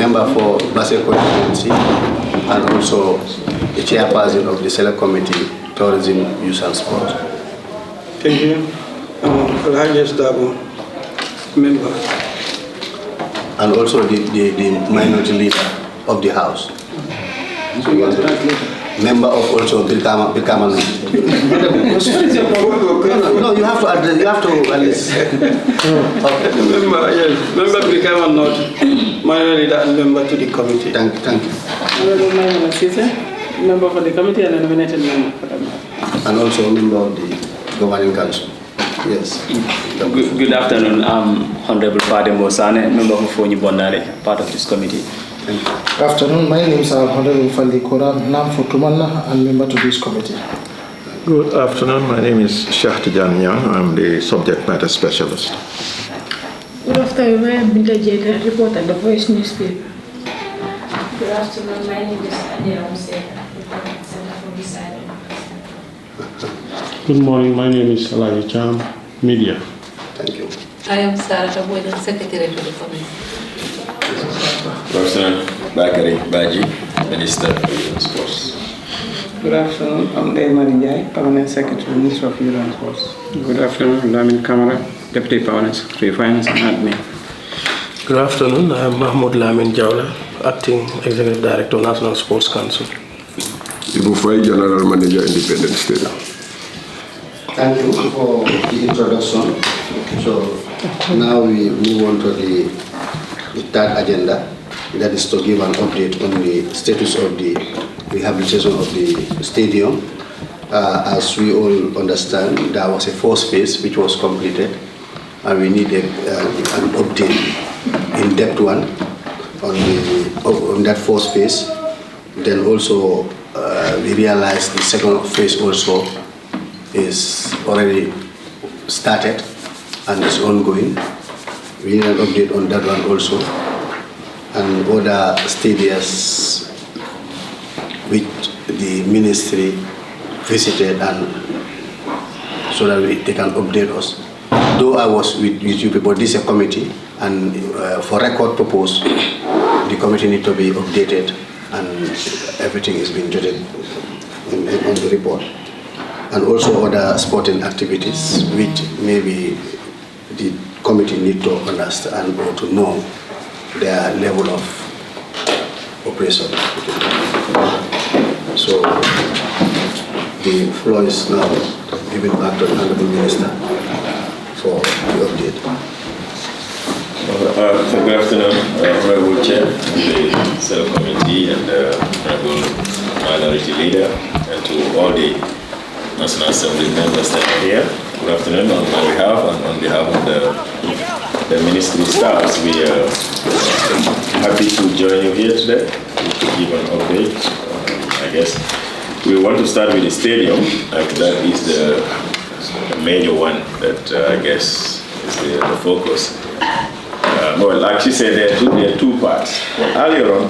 member for Basel constituency and also the chairperson of the Select Committee, Tourism, Youth and Sport. Thank you. Alhaji Dabo, member. And also the minority leader of the House. So you want to member of also Birkama. No, you have to address, you have to at least. Okay. Member, yes. Member Birkama North, minority leader and member to the committee. Thank you. Member for the committee and a nominated member for the matter. And also a member of the governing council. Yes. Good afternoon. I'm Honorable Fadem Mosane, member of Fonyi Bondale, part of this committee. Thank you. Good afternoon. My name is Honorable Fali Kora, Nam Fotumana, and member to this committee. Good afternoon. My name is Shah Tijan Yang. I'm the subject matter specialist. Good afternoon. I am Binta Jeta, reporter at the Voice newspaper. Good afternoon. My name is Adira Hussein, reporter at Center for Beside. Good morning. My name is Alaji Cham, media. Thank you. I am Sarah Boyden, secretary for the committee. Good afternoon, Bakari Baji, Minister of Youth and Sports. Good afternoon. I'm Dave Njai, Permanent Secretary, Minister of Youth and Sports. Good afternoon. Lamin Kamara, Deputy Permanent Secretary, Finance and Admin. Good afternoon. I am Mahmoud Lamin Jawla, Acting Executive Director, National Sports Council. Ibu Fai, General Manager, Independent Stadium. Thank you for the introduction. So now we move on to the third agenda, that is to give an update on the status of the rehabilitation of the stadium. As we all understand, there was a first phase which was completed, and we need an update, in-depth one, on that first phase. Then also we realized the second phase also is already started and is ongoing. We need an update on that one also, and other stadiums which the ministry visited, and so that they can update us. Though I was with you people, this is a committee, and for record purpose, the committee need to be updated, and everything is being jotted on the report. And also other sporting activities which maybe the committee need to understand or to know their level of operation. So the floor is now given back to the Honorable Minister for the update. Good afternoon, Honorable Chair, the Select Committee, and Honorable Minority Leader, and to all the National Assembly members that are here. Good afternoon on my behalf and on behalf of the ministry staffs. We are happy to join you here today to give an update. I guess we want to start with the stadium. That is the major one that I guess is the focus. Well, like she said, there are two parts. Earlier on,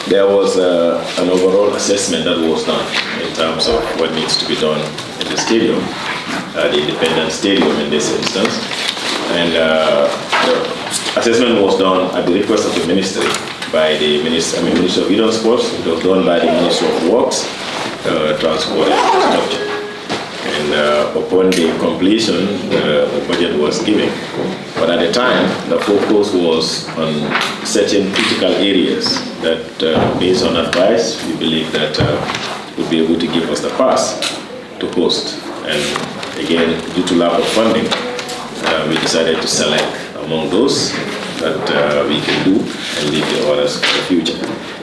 there was an overall assessment that was done in terms of what needs to be done in the stadium, the independent stadium in this instance. And the assessment was done at the request of the ministry by the Minister of Youth and Sports. It was done by the Ministry of Works, Transport and Infrastructure. And upon the completion, the budget was given. But at the time, the focus was on certain critical areas that, based on advice, we believe that would be able to give us the pass to host. And again, due to lack of funding, we decided to select among those that we can do and leave the others for the future.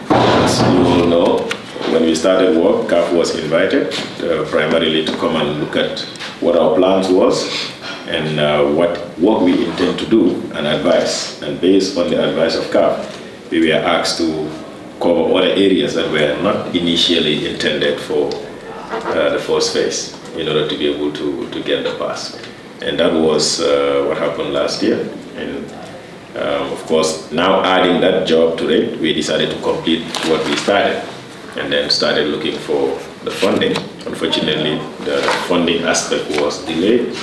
As you all know, when we started work, CAF was invited primarily to come and look at what our plans was and what work we intend to do and advise. And based on the advice of CAF, we were asked to cover other areas that were not initially intended for the first phase in order to be able to get the pass. And that was what happened last year. And of course, now adding that job to it, we decided to complete what we started and then started looking for the funding. Unfortunately, the funding aspect was delayed.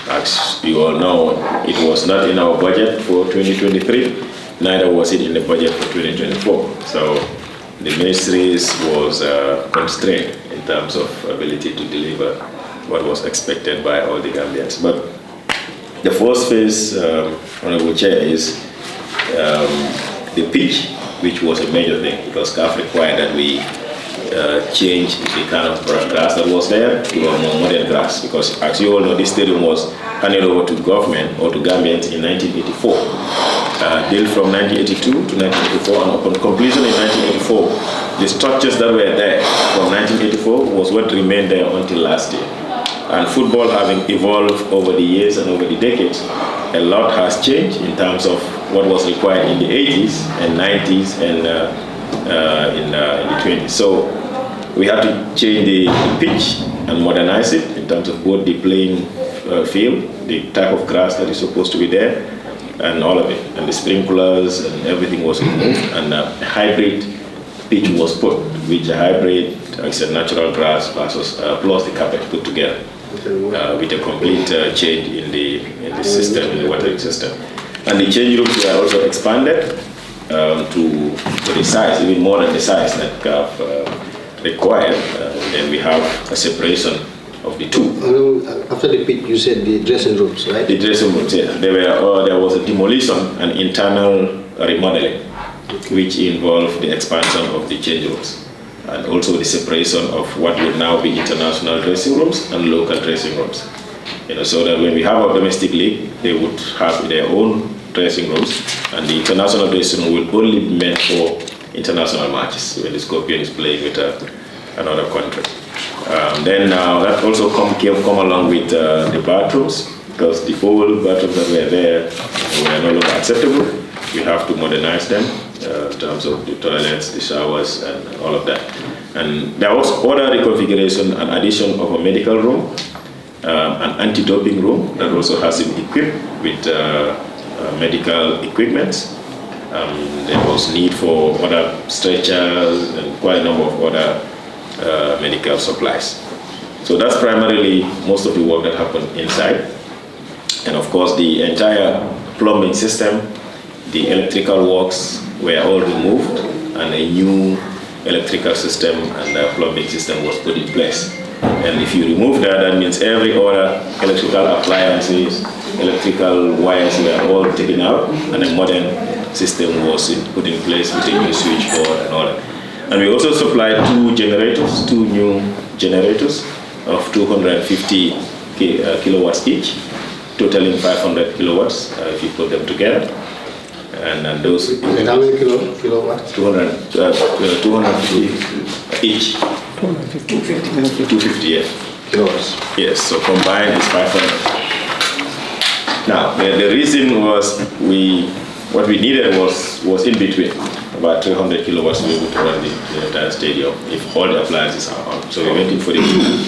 As you all know, it was not in our budget for 2023, neither was it in the budget for 2024. So the ministries was constrained in terms of ability to deliver what was expected by all the Gambians. But the first phase, Honorable Chair, is the pitch, which was a major thing because CAF required that we change the kind of grass that was there to a more modern grass, because as you all know, this stadium was handed over to government or to Gambians in 1984. Built from 1982 to 1984, and upon completion in 1984, the structures that were there from 1984 was what remained there until last year. And football having evolved over the years and over the decades, a lot has changed in terms of what was required in the 80s and 90s and in the 20s. So we had to change the pitch and modernize it in terms of both the playing field, the type of grass that is supposed to be there, and all of it, and the sprinklers and everything was removed, and a hybrid pitch was put, which a hybrid is a natural grass versus plus the carpet put together with a complete change in the system, in the watering system. And the change rooms were also expanded to the size, even more than the size that CAF required. Then we have a separation of the two. After the pitch, you said the dressing rooms, right? The dressing rooms, yeah. There was a demolition and internal remodeling, which involved the expansion of the change rooms and also the separation of what would now be international dressing rooms and local dressing rooms. So that when we have a domestic league, they would have their own dressing rooms, and the international dressing room will only be meant for international matches when the Scorpion is playing with another country. Then that also come along with the bathrooms, because the old bathrooms that were there were no longer acceptable. We have to modernize them in terms of the toilets, the showers, and all of that. And there was other reconfiguration and addition of a medical room, an anti-doping room that also has been equipped with medical equipment. There was need for other stretchers and quite a number of other medical supplies. So that's primarily most of the work that happened inside. And of course, the entire plumbing system, the electrical works were all removed, and a new electrical system and plumbing system was put in place. And if you remove that, that means every other electrical appliances, electrical wires were all taken out, and a modern system was put in place with a new switchboard and all that. And we also supplied two new generators of 250 kilowatts each, totaling 500 kilowatts if you put them together. And those... And how many kilowatts? 250 each. 250, yeah. Kilowatts. Yes, so combined is 500. Now, the reason was what we needed was in between, about 300 kilowatts to be able to run the entire stadium if all the appliances are on. So we went in for the two.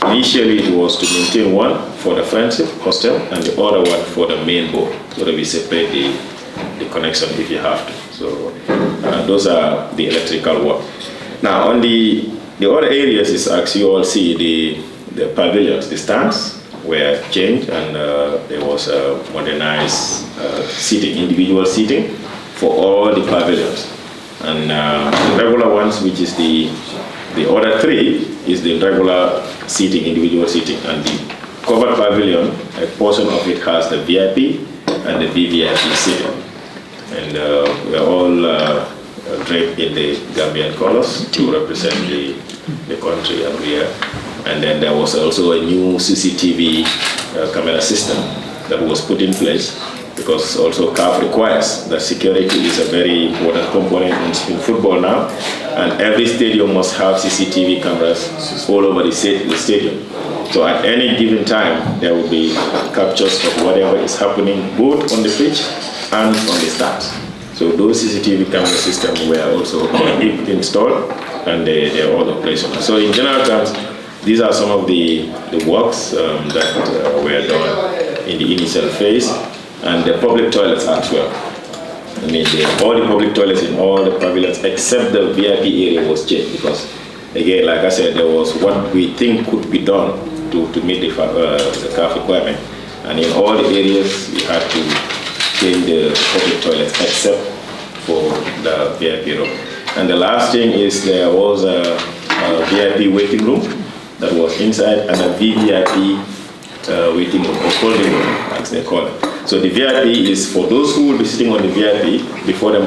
Initially, it was to maintain one for the friendship hostel and the other one for the main board, so that we separate the connection if you have to. So those are the electrical work. Now, on the other areas is, as you all see, the pavilions, the stands were changed, and there was a modernized seating, individual seating for all the pavilions. And the regular ones, which is the other three, is the regular seating, individual seating. And the covered pavilion, a portion of it has the VIP and the VVIP seating. And we're all draped in the Gambian colors to represent the country and we are. And then there was also a new CCTV camera system that was put in place, because also CAF requires that security is a very important component in football now, and every stadium must have CCTV cameras all over the stadium. So at any given time, there will be captures of whatever is happening both on the pitch and on the stands. So those CCTV camera systems were also installed, and they are all operational. So in general terms, these are some of the works that were done in the initial phase, and the public toilets as well. I mean, all the public toilets in all the pavilions except the VIP area was changed, because, again, like I said, there was what we think could be done to meet the CAF requirement. And in all the areas, we had to change the public toilets except for the VIP room. And the last thing is there was a VIP waiting room that was inside and a VVIP waiting room or holding room, as they call it. So the VIP is for those who will be sitting on the VIP before the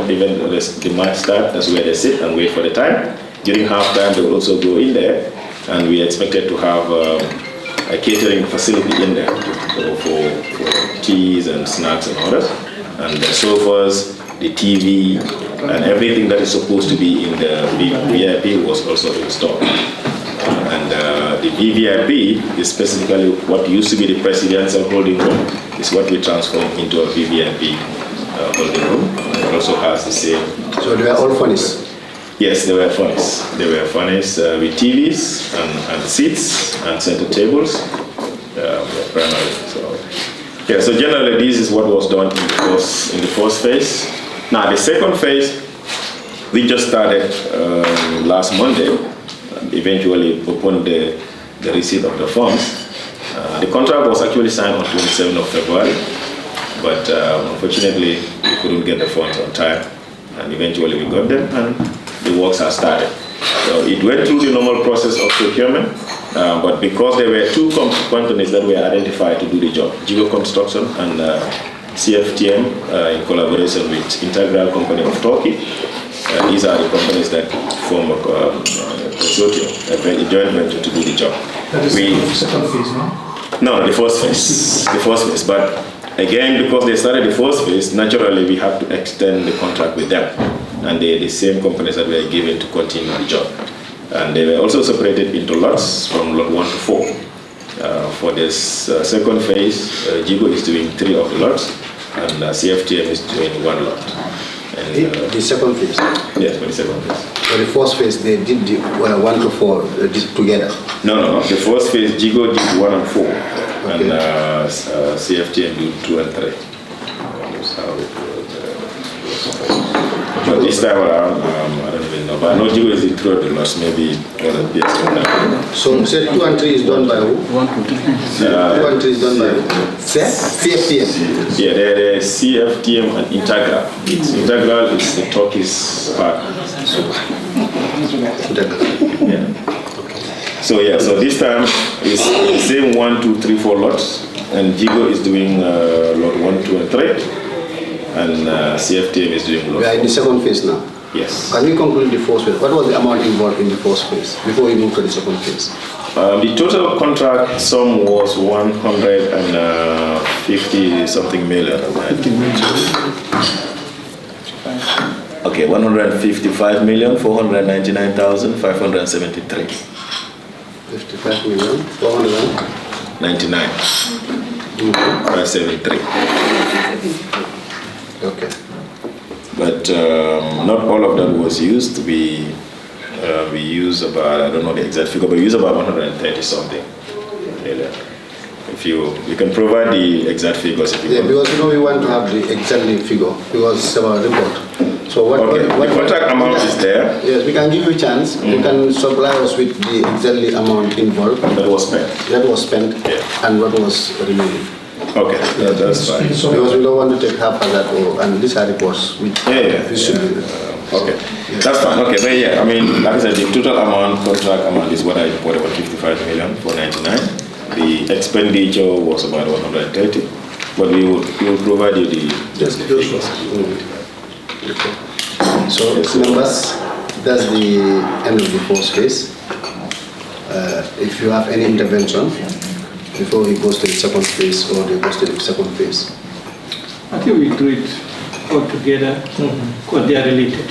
match start. That's where they sit and wait for the time. During halftime, they will also go in there, and we expected to have a catering facility in there for teas and snacks and others. And the sofas, the TV, and everything that is supposed to be in the VIP was also installed. And the VVIP is specifically what used to be the presidential holding room, is what we transformed into a VVIP holding room. It also has the same. So they were all furnished? Yes, they were furnished. They were furnished with TVs and seats and center tables, primarily. So generally this is what was done in the first phase. Now the second phase, we just started last Monday, eventually upon the receipt of the funds. The contract was actually signed on 27th of February, but unfortunately we couldn't get the funds on time, and eventually we got them and the works have started. So it went through the normal process of procurement, but because there were two companies that were identified to do the job, Jigo Construction and CFTM in collaboration with Integral Company of Turkey. These are the companies that form a consortium, a joint venture to do the job. That is the second phase, no? No, the first phase. The first phase. But again, because they started the first phase, naturally we have to extend the contract with them. And they're the same companies that were given to continue the job. And they were also separated into lots from lot 1 to 4. For this second phase, Jigo is doing 3 of the lots, and CFTM is doing 1 lot. And, the second phase? Yes, for the second phase. For the first phase, they did the 1 to 4 together? No. The first phase, Jigo did 1 and 4, okay. And CFTM did 2 and 3. That's how it was. But this time around, I don't even know. But I know Jigo is in 2 of the lots, maybe other PS. So you said 2 and 3 is done by who? 1, 2, 3. 2 and 3 is done by who? CFTM? Yeah, the CFTM and Integral. Integral is the Turkish part. Yeah. So this time it's the same 1, 2, 3, 4 lots, and Jigo is doing lot 1, 2, and 3. And CFTM is doing lot 4. We are in the second phase now? Yes. Can we conclude the first phase? What was the amount involved in the first phase before we move to the second phase? The total contract sum was 150 something million. Okay, 155,499,573. 55,499,573. 573. Okay. But not all of that was used. We use about, I don't know the exact figure, but we use about 130 something million. If you can provide the exact figures if you want. Because we want to have the exact figure because it's about report. So what the contract amount is there. Yes, we can give you a chance. You can supply us with the exact amount involved. That was spent. That was spent, yeah. And what was remaining. Okay, yeah, that's fine. Because we don't want to take half of that, and these are reports which should be. Okay, that's fine. Okay, but yeah, I mean, like I said, the total amount, contract amount is what I reported, about 55,499,000. The expenditure was about 130, but we will provide you the figures. So, members, that's the end of the first phase. If you have any intervention before he goes to the second phase or they goes to the second phase. I think we do it all together because they are related.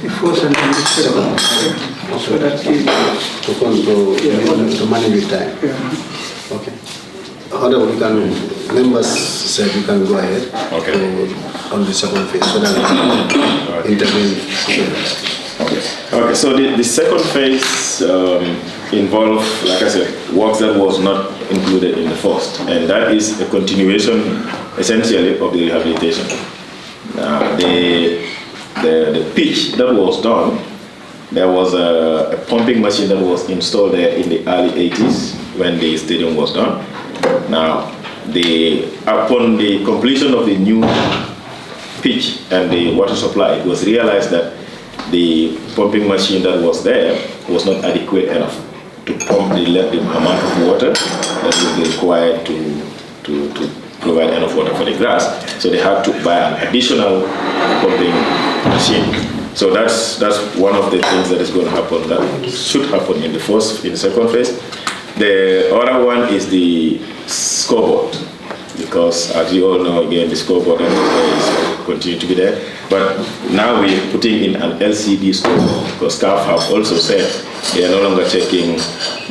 The first and the second. So that to manage your time. Yeah. Okay. However, members said you can go ahead on the second phase so that we intervene. Okay, so the second phase involved, like I said, works that was not included in the first, and that is a continuation, essentially, of the rehabilitation. The pitch that was done, there was a pumping machine that was installed there in the early 80s when the stadium was done. Now, upon the completion of the new pitch and the water supply, it was realized that the pumping machine that was there was not adequate enough to pump the amount of water that would be required to provide enough water for the grass. So they had to buy an additional pumping machine. So that's one of the things that is going to happen, that should happen in the second phase. The other one is the scoreboard, because as you all know, again, the scoreboard is continue to be there. But now we're putting in an LCD scoreboard, because CAF have also said they are no longer checking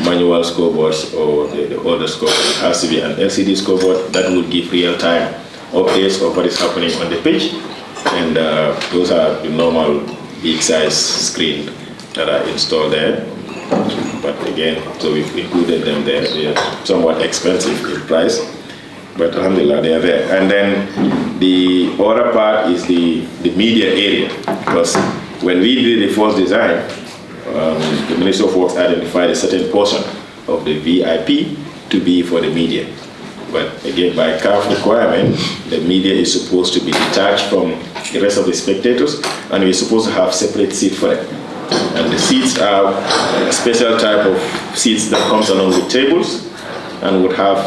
manual scoreboards or the older scoreboard. It has to be an LCD scoreboard that will give real-time updates of what is happening on the pitch. And those are the normal big size screen that are installed there. But again, so we've included them there. They are somewhat expensive in price, but alhamdulillah, they are there. And then the other part is the media area, because when we did the first design, the Ministry of Works identified a certain portion of the VIP to be for the media. But again, by CAF requirement, the media is supposed to be detached from the rest of the spectators, and we're supposed to have separate seats for them. And the seats are a special type of seats that comes along with tables and would have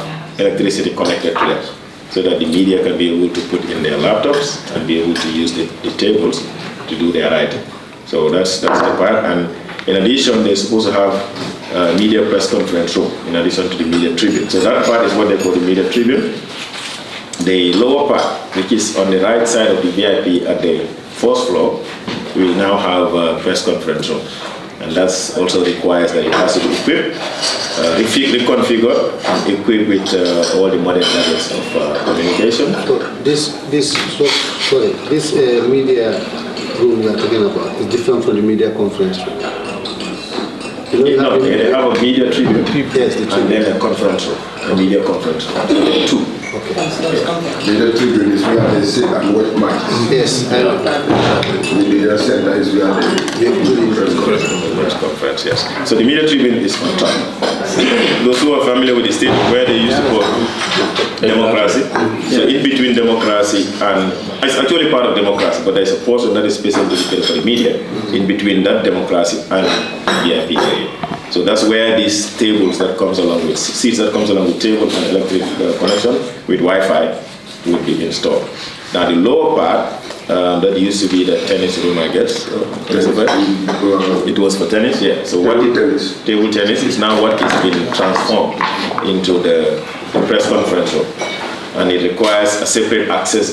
electricity connected to them, so that the media can be able to put in their laptops and be able to use the tables to do their writing. So that's the part. And in addition, they're supposed to have a media press conference room in addition to the media tribune. So that part is what they call the media tribune. The lower part, which is on the right side of the VIP at the first floor, we now have a press conference room. And that also requires that it has to be equipped, reconfigured, and equipped with all the modern methods of communication. So this media room we are talking about is different from the media conference room. They have a media tribune, yes, and then a conference room, a media conference room. So there are two. Okay. Media tribune is where they sit and watch matches. Yes. The media center is where they press conference, yes. So the media tribune is on top. Those who are familiar with the state where they used to call democracy. So in between democracy and, it's actually part of democracy, but there's a portion that is specifically dedicated for the media in between that democracy and VIP area. So that's where these tables that comes along with, seats that comes along with table and electric connection with Wi-Fi will be installed. Now the lower part, that used to be the tennis room, I guess. It was for tennis, yeah. So table tennis is now what is being transformed into the press conference room. And it requires a separate access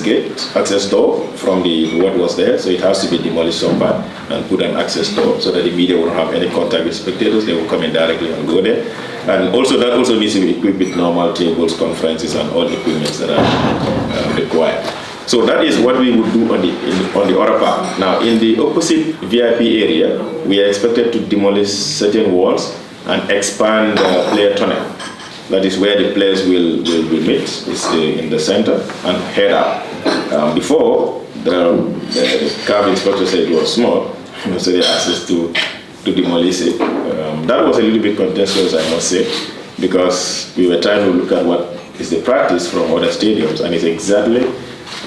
door from what was there. So it has to be demolished somewhere and put an access door so that the media won't have any contact with spectators. They will come in directly and go there. And also that also needs to be equipped with normal tables, conferences, and all equipment that are required. So that is what we would do on the other part. Now in the opposite VIP area, we are expected to demolish certain walls and expand the player tunnel. That is where the players will meet. It's in the center and head out. Before, the CAF inspector said it was small, so they asked us to demolish it. That was a little bit contentious, I must say, because we were trying to look at what is the practice from other stadiums, and it's exactly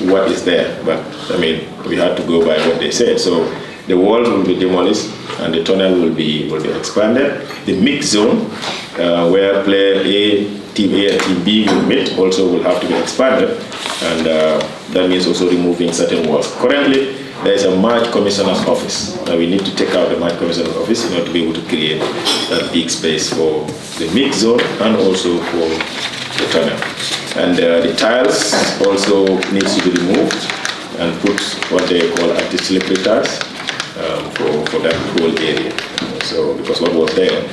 what is there. But I mean, we had to go by what they said. So the walls will be demolished and the tunnel will be expanded. The mix zone, where player A, team A and team B will meet, also will have to be expanded, and that means also removing certain walls. Currently, there is a match commissioner's office. We need to take out the match commissioner's office in order to be able to create that big space for the mix zone and also for the tunnel. And the tiles also needs to be removed and put what they call anti-slippery tiles for that whole area. So because what was there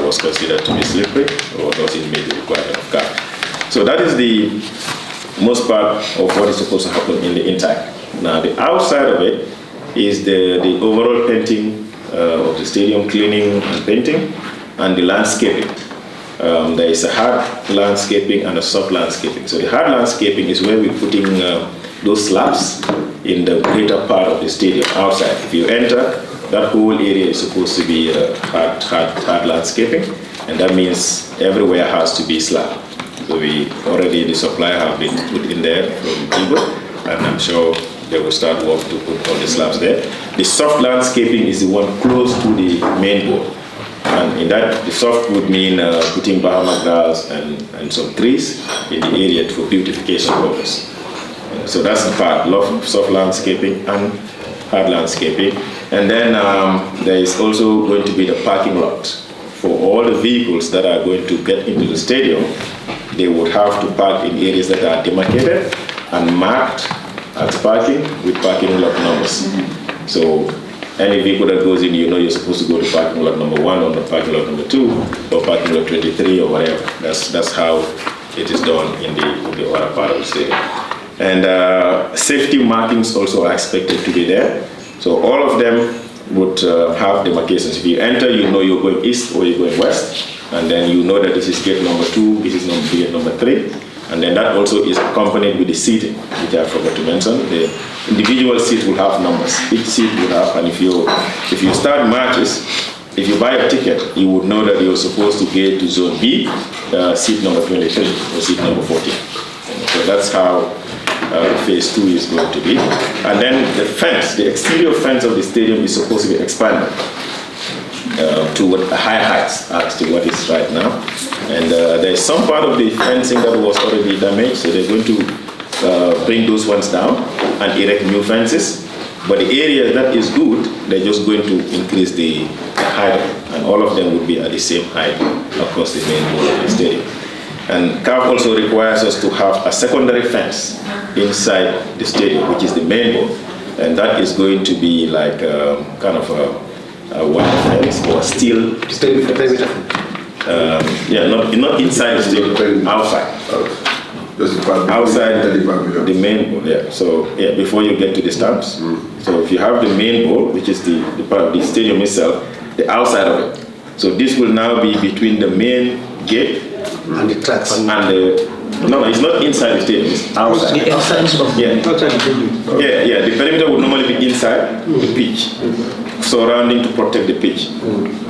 was considered to be slippery or doesn't meet the requirement of CAF. So that is the most part of what is supposed to happen in the inside. Now the outside of it is the overall painting of the stadium, cleaning and painting, and the landscaping. There is a hard landscaping and a soft landscaping. So the hard landscaping is where we're putting those slabs in the greater part of the stadium outside. If you enter, that whole area is supposed to be hard landscaping, and that means everywhere has to be slab. So the supply have been put in there from Tigo, and I'm sure they will start work to put all the slabs there. The soft landscaping is the one close to the main board. And in that, the soft would mean putting Bahama grass and some trees in the area for beautification purpose. So that's the part, soft landscaping and hard landscaping. And then there is also going to be the parking lot. For all the vehicles that are going to get into the stadium, they would have to park in areas that are demarcated and marked as parking with parking lot numbers. So any vehicle that goes in, you know you're supposed to go to parking lot number 1 or the parking lot number 2 or parking lot 23 or whatever. That's how it is done in the other part of the stadium. And safety markings also are expected to be there. So all of them would have demarcations. If you enter, you know you're going east or you're going west, and then you know that this is gate number 2, this is gate number 3, and then that also is accompanied with the seating, which I forgot to mention. The individual seat will have numbers. Each seat will have, and if you start matches, if you buy a ticket, you would know that you're supposed to get to zone B, seat number 23 or seat number 14. So that's how phase 2 is going to be. And then the fence, the exterior fence of the stadium is supposed to be expanded to higher heights as to what is right now. And there's some part of the fencing that was already damaged, so they're going to bring those ones down and erect new fences. But the area that is good, they're just going to increase the height, and all of them would be at the same height across the main wall of the stadium. And CAF also requires us to have a secondary fence inside the stadium, which is the main wall, and that is going to be like kind of a wire fence or steel fence. Yeah, not inside the stadium, outside. Outside the main bowl, yeah. So yeah, before you get to the stands. So if you have the main bowl, which is the part of the stadium itself, the outside of it. So this will now be between the main gate and the tracks. No, it's not inside the stadium, it's outside. The outside of outside the stadium. Yeah. The perimeter would normally be inside the pitch, surrounding to protect the pitch.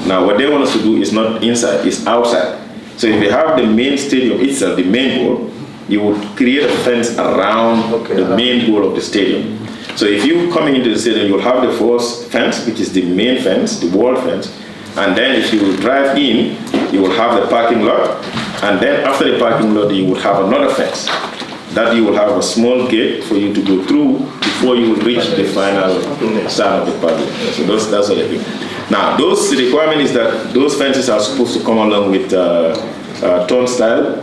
Now what they want us to do is not inside, it's outside. So if you have the main stadium itself, the main bowl, you would create a fence around the main goal of the stadium. So if you coming into the stadium, you'll have the first fence, which is the main fence, the wall fence, and then if you drive in, you will have the parking lot, and then after the parking lot, you will have another fence. That you will have a small gate for you to go through before you will reach the final start of the parking lot. So that's what I think. Now, the requirement is that those fences are supposed to come along with turnstile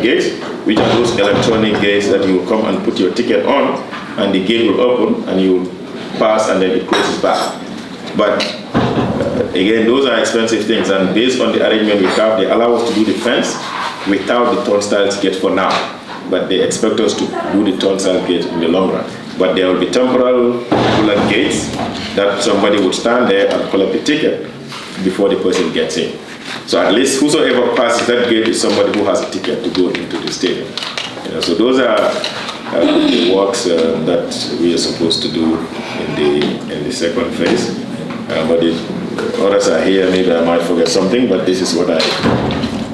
gates, which are those electronic gates that you will come and put your ticket on, and the gate will open and you will pass and then it closes back. But again, those are expensive things, and based on the arrangement we have, they allow us to do the fence without the turnstiles gate for now. But they expect us to do the turnstile gate in the long run. But there will be temporal gates that somebody would stand there and collect the ticket before the person gets in. So at least whosoever passes that gate is somebody who has a ticket to go into the stadium. So those are the works that we are supposed to do in the second phase. But the others are here. Maybe I might forget something, but this is what I.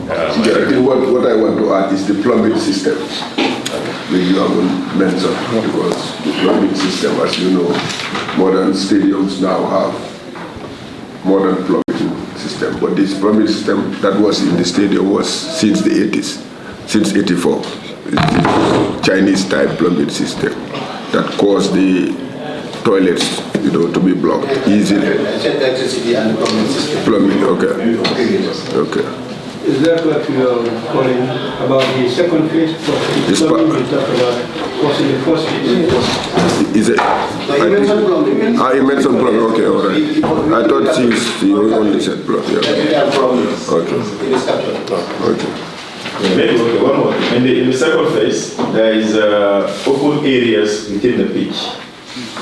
What I want to add is the plumbing system that you haven't mentioned, because the plumbing system, as you know, modern stadiums now have modern plumbing system, but this plumbing system that was in the stadium was since the 80s, since 84. It's the Chinese type plumbing system that caused the toilets, to be blocked easily. Electricity and plumbing system. Plumbing, okay. Is that what you are calling about the second phase? This Plumbing, you talk about what's in the first phase? Is it? You mentioned plumbing, okay, all right. I thought you only said plumbing. Okay. Maybe one more. In the second phase, there is open areas within the pitch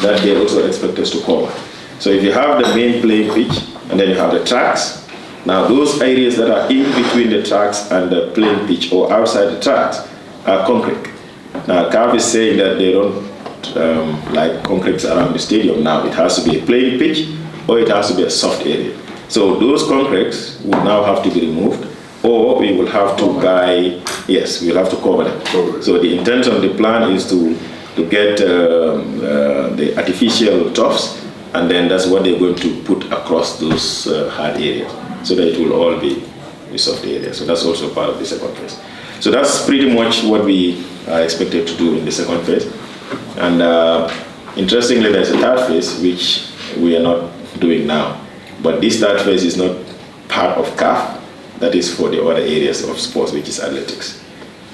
that they also expect us to cover. So if you have the main playing pitch, and then you have the tracks, now those areas that are in between the tracks and the playing pitch or outside the tracks are concrete. Now CAF is saying that they don't like concrete around the stadium. Now it has to be a playing pitch or it has to be a soft area. So those concretes will now have to be removed, or we will have to buy, yes, we'll have to cover them. So the intent of the plan is to get the artificial turfs, and then that's what they're going to put across those hard areas, so that it will all be the soft area. So that's also part of the second phase. So that's pretty much what we are expected to do in the second phase. And interestingly, there's a third phase, which we are not doing now. But this third phase is not part of CAF. That is for the other areas of sports, which is athletics.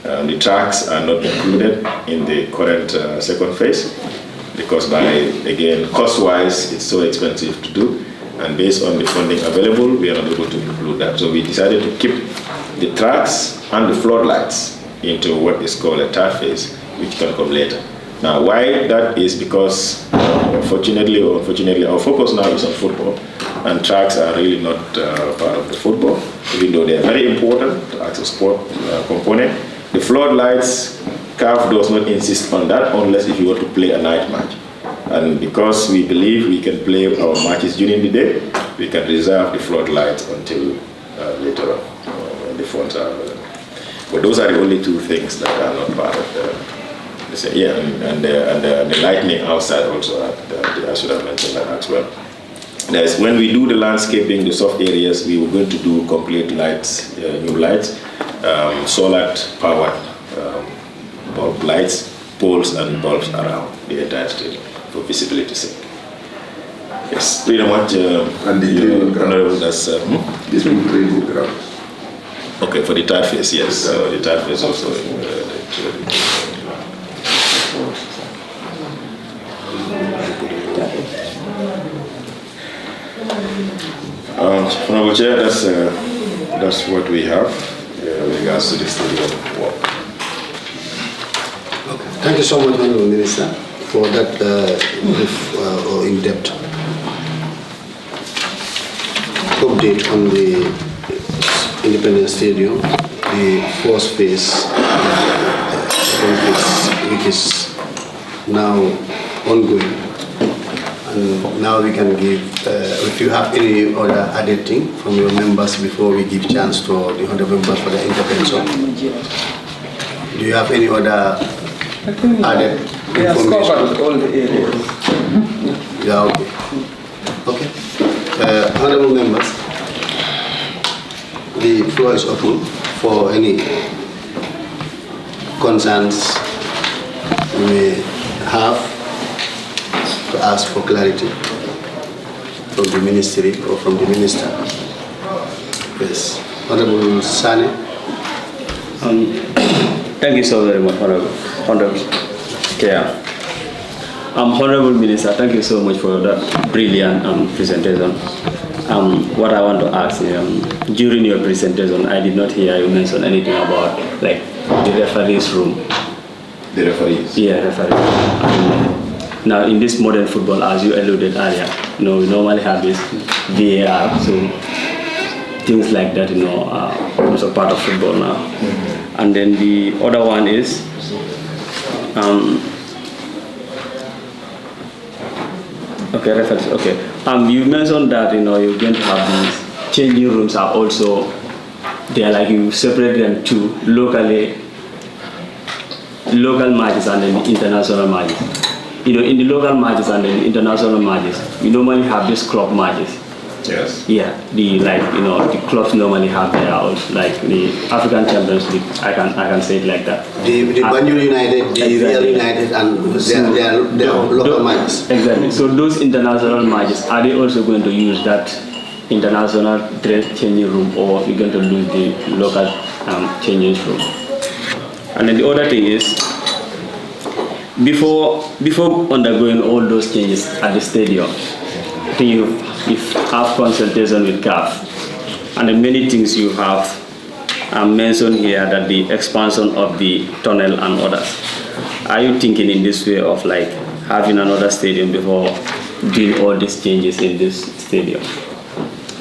The tracks are not included in the current second phase because again, cost-wise, it's so expensive to do. And based on the funding available, we are not able to include that. So we decided to keep the tracks and the floodlights into what is called a third phase, which can come later. Now, why that is because, fortunately or unfortunately, our focus now is on football, and tracks are really not part of the football, even though they are very important as a sport component. The floodlights, CAF does not insist on that unless if you want to play a night match. And because we believe we can play our matches during the day, we can reserve the floodlights until later on, when the funds are available. But those are the only two things that are not part of and the lighting outside also, I should have mentioned that as well. There's, when we do the landscaping, the soft areas, we were going to do complete lights, new lights, solar-powered bulb lights, poles and bulbs around the entire stadium for visibility sake. Yes, pretty much. And the training grounds. This will be training grounds. Okay, for the third phase, yes. The third phase also. Honorable Chair, that's what we have with regards to the stadium work. Okay. Thank you so much, Honorable Minister, for that brief or in-depth update on the Independence Stadium, the first phase, which is now ongoing. And now we can give, if you have any other added thing from your members before we give chance to the other members for the intervention. Do you have any other added information? Covered all the areas. Yeah, okay. Okay. Honorable members, the floor is open for any concerns you may have to ask for clarity from the ministry or from the minister. Yes. Honorable Sane. Thank you so very much, Honorable Chair. Honorable Minister, thank you so much for that brilliant presentation. What I want to ask, during your presentation, I did not hear you mention anything about like the referees room. The referees? Yeah, referees. Now, in this modern football, as you alluded earlier, we normally have this VAR, so things like that, are also part of football now. Mm-hmm. And then the other one is, okay, reference. Okay. You mentioned that you're going to have these changing rooms are also there, like you separate them to local matches and then international matches. In the local matches and the international matches, we normally have these club matches. Yes. Yeah, the clubs normally have their own, like the African Champions League. I can say it like that. The Banjul United, the Real United, and their local matches. Exactly. So those international matches, are they also going to use that international dress changing room, or you're going to lose the local changing room? And then the other thing is, before undergoing all those changes at the stadium, I think you have consultation with CAF, and the many things you have mentioned here, that the expansion of the tunnel and others. Are you thinking in this way of like having another stadium before doing all these changes in this stadium?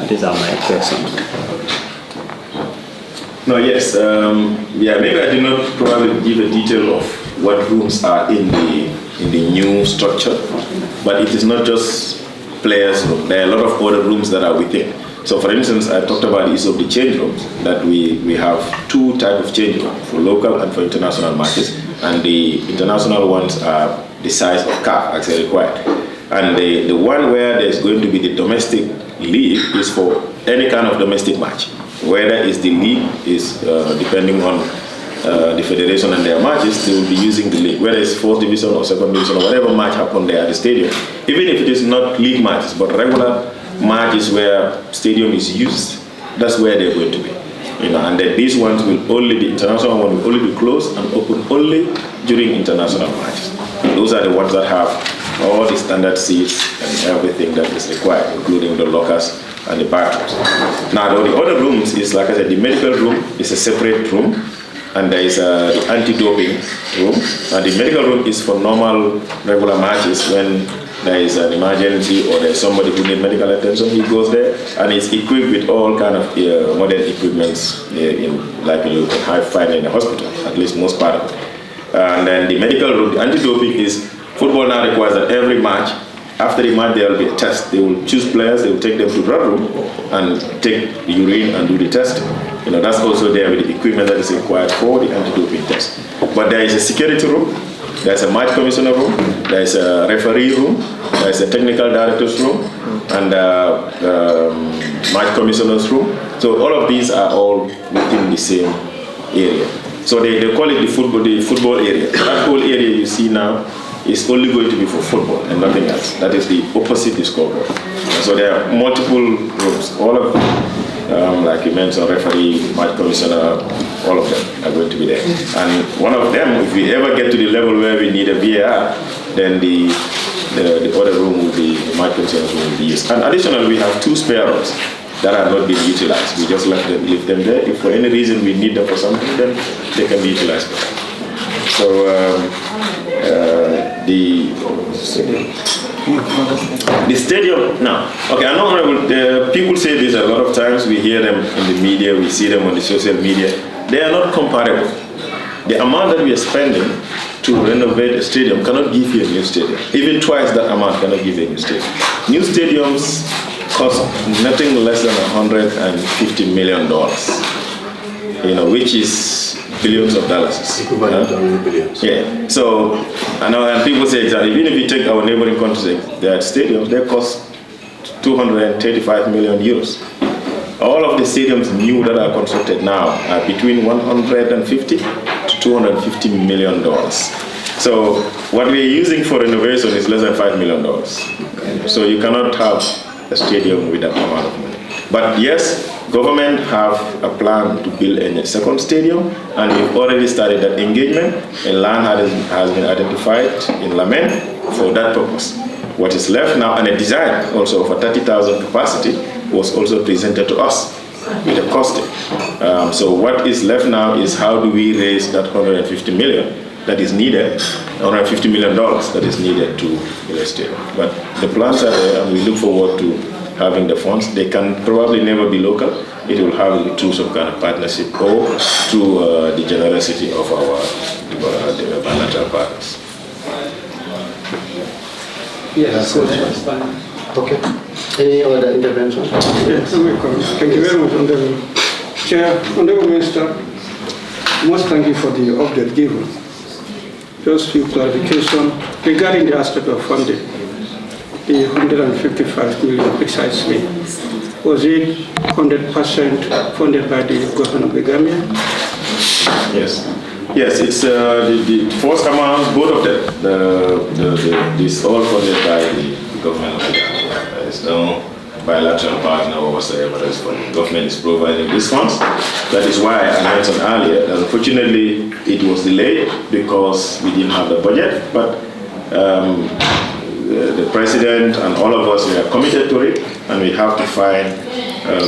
These are my questions. No, yes. Maybe I did not probably give a detail of what rooms are in the new structure, but it is not just players' room. There are a lot of other rooms that are within. So for instance, I talked about the issue of the change rooms, that we have two types of change rooms, for local and for international matches, and the international ones are the size of CAF actually required. And the one where there's going to be the domestic league is for any kind of domestic match. Whether it's the league is depending on the federation and their matches, they will be using the league. Whether it's 4th division or 2nd division or whatever match happened there at the stadium, even if it is not league matches but regular matches where stadium is used, that's where they're going to be. And then these ones will only, the international one will only be closed and open only during international matches. Those are the ones that have all the standard seats and everything that is required, including the lockers and the bathrooms. Now, the other rooms is, like I said, the medical room is a separate room, and there is the anti-doping room. And the medical room is for normal, regular matches. When there is an emergency or there's somebody who needs medical attention, he goes there, and it's equipped with all kind of modern equipments, like you can find in a hospital, at least most part of it. And then the medical room, the anti-doping is, football now requires that every match, after the match there will be a test. They will choose players, they will take them to the room and take the urine and do the test. That's also there with the equipment that is required for the anti-doping test. But there is a security room, there's a match commissioner room, there's a referee room, there's a technical director's room, and match commissioner's room. So all of these are all within the same area. So they call it the football area. That whole area you see now is only going to be for football and nothing else. That is the opposite the scoreboard. So there are multiple rooms. All of them, like you mentioned, referee, match commissioner, all of them are going to be there. And one of them, if we ever get to the level where we need a VAR, then the other room will be, the match commissioner room will be used. And additionally, we have 2 spare rooms that are not being utilized. We just leave them there. If for any reason we need them for something, then they can be utilized for that. So the stadium now. Okay, I know people say this a lot of times. We hear them in the media, we see them on the social media. They are not comparable. The amount that we are spending to renovate a stadium cannot give you a new stadium. Even twice that amount cannot give you a new stadium. New stadiums cost nothing less than $150 million, which is billions of dollars. Billions. Yeah. So, and people say exactly, even if you take our neighboring countries, their stadiums, they cost 235 million euros. All of the stadiums new that are constructed now are between 150 to 250 million dollars. So what we're using for renovation is less than $5 million. So you cannot have a stadium with that amount of money. But yes, government have a plan to build a second stadium, and we've already started that engagement. A land has been identified in Lamen for that purpose. What is left now, and a design also for 30,000 capacity was also presented to us with a costing. So what is left now is how do we raise that $150 million that is needed, $150 million that is needed to build a stadium. But the plans are there, and we look forward to having the funds. They can probably never be local. It will have through some kind of partnership or through the generosity of our bilateral partners. Yes, okay. Any other intervention? Yes, thank you very much, Honorable Chair. Honorable Minister, most thank you for the update given. Just few clarification regarding the aspect of funding. The 155 million precisely, was it 100% funded by the government of the Gambia? Yes. Yes, it's the first amount, both of them. This all funded by the government of the Gambia. There is no bilateral partner or whatsoever else for the government is providing these funds. That is why I mentioned earlier that unfortunately it was delayed because we didn't have the budget, but the president and all of us, we are committed to it, and we have to find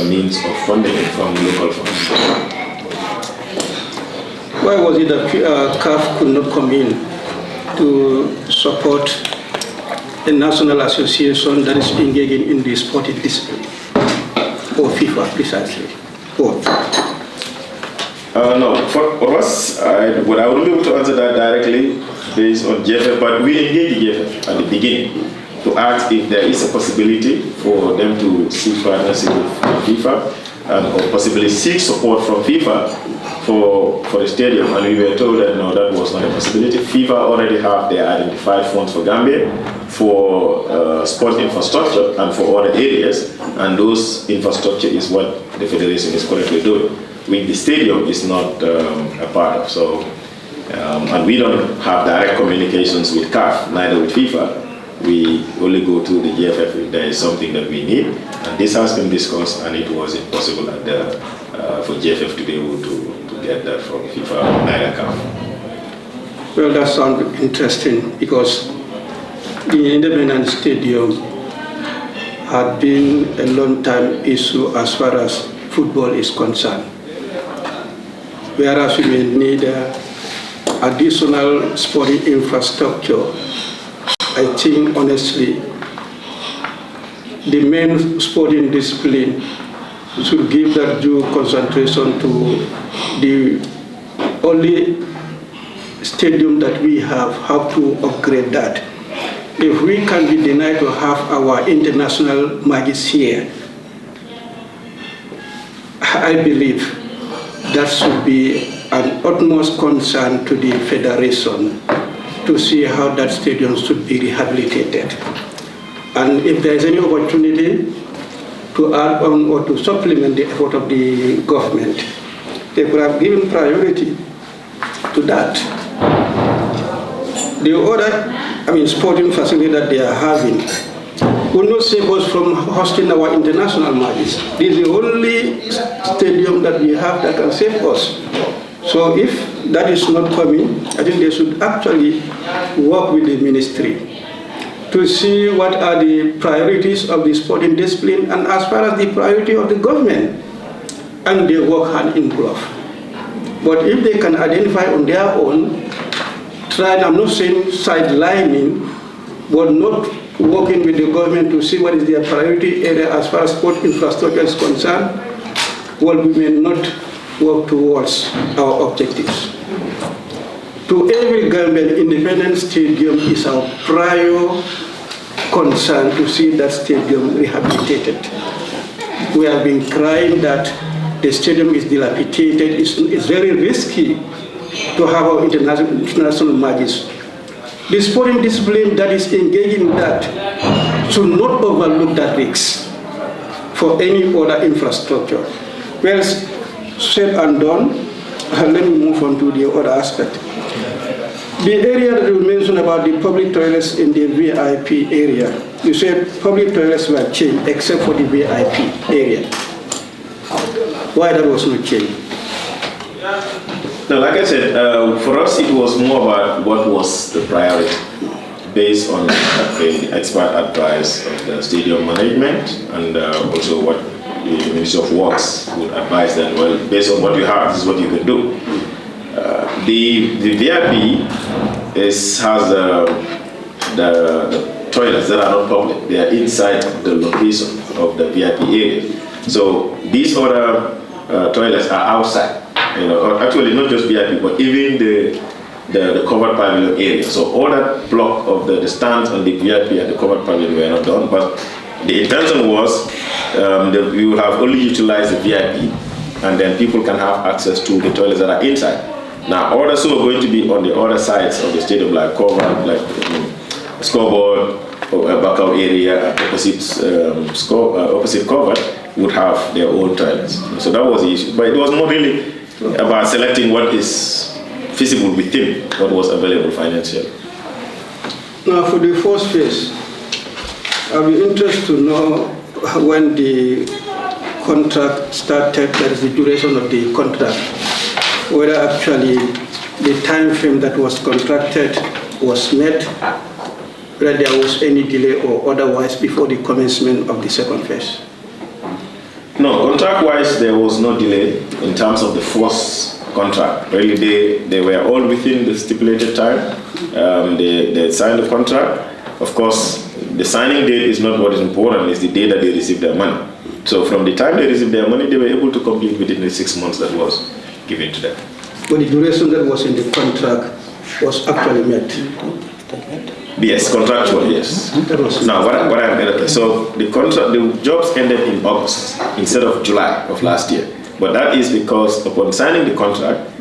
means of funding it from local funds. Why was it that CAF could not come in to support a national association that is engaging in the sporting discipline, or FIFA precisely? Both. No, for us, I wouldn't be able to answer that directly based on JFF, but we engaged JFF at the beginning. to ask if there is a possibility for them to seek partnership with FIFA or possibly seek support from FIFA for the stadium, and we were told that no, that was not a possibility. FIFA already have their identified funds for Gambia for sport infrastructure and for other areas, and those infrastructure is what the federation is currently doing, which the stadium is not a part of. So, and we don't have direct communications with CAF, neither with FIFA. We only go to the GFF if there is something that we need, and this has been discussed, and it was impossible for GFF to be able to get that from FIFA, neither CAF. Well, that sounds interesting, because the Independent Stadium had been a long-time issue as far as football is concerned, whereas we may need additional sporting infrastructure. I think, honestly, the main sporting discipline should give that due concentration to the only stadium that we have, how to upgrade that. If we can be denied to have our international matches here, I believe that should be an utmost concern to the federation to see how that stadium should be rehabilitated. And if there is any opportunity to add on or to supplement the effort of the government, they could have given priority to that. The other, sporting facility that they are having will not save us from hosting our international matches. This is the only stadium that we have that can save us. So if that is not coming, I think they should actually work with the ministry to see what are the priorities of the sporting discipline, and as far as the priority of the government, and they work hand in glove. But if they can identify on their own, I'm not saying sidelining, but not working with the government to see what is their priority area as far as sport infrastructure is concerned, well, we may not work towards our objectives. To every Gambian, Independent Stadium is our prior concern to see that stadium rehabilitated. We have been crying that the stadium is dilapidated. It's very risky to have our international matches. The sporting discipline that is engaging in that should not overlook that risk for any other infrastructure. Well, said and done, let me move on to the other aspect. The area that you mentioned about the public toilets in the VIP area, you said public toilets were changed except for the VIP area. Why that was not changed? No, like I said, for us it was more about what was the priority based on the expert advice of the stadium management, and also what the Ministry of Works would advise that, well, based on what you have, this is what you can do. The VIP has the toilets that are not public. They are inside the location of the VIP area. So these other toilets are outside. Actually not just VIP, but even the covered pavilion area. So all that block of the stands and the VIP and the covered pavilion were not done, but the intention was we will have only utilized the VIP, and then people can have access to the toilets that are inside. Now, others who are going to be on the other sides of the stadium, like covered, like scoreboard, or a backup area, opposite covered, would have their own toilets. So that was the issue. But it was more really about selecting what is feasible within what was available financially. Now, for the first phase, I'll be interested to know when the contract started, that is the duration of the contract, whether actually the time frame that was contracted was met, whether there was any delay or otherwise before the commencement of the second phase. No, contract-wise, there was no delay in terms of the first contract. Really, they were all within the stipulated time. They signed the contract. Of course, the signing date is not what is important, it's the day that they received their money. So from the time they received their money, they were able to complete within the 6 months that was given to them. But the duration that was in the contract was actually met. Yes, contractual, yes. Now, so the jobs ended in August instead of July of last year. But that is because upon signing the contract,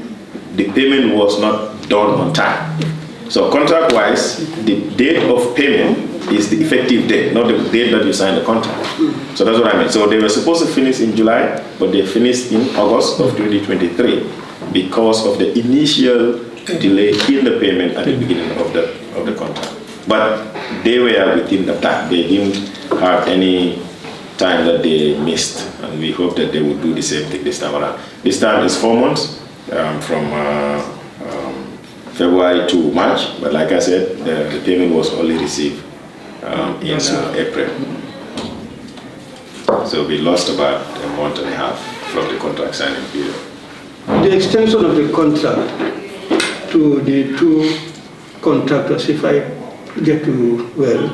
the payment was not done on time. So contract-wise, the date of payment is the effective date, not the date that you signed the contract. So that's what I mean. So they were supposed to finish in July, but they finished in August of 2023 because of the initial delay in the payment at the beginning of the contract. But they were within the time. They didn't have any time that they missed, and we hope that they will do the same thing this time around. This time is 4 months, from February to March, but like I said, the payment was only received in April. So we lost about a month and a half from the contract signing period. The extension of the contract to the two contractors, if I get you well,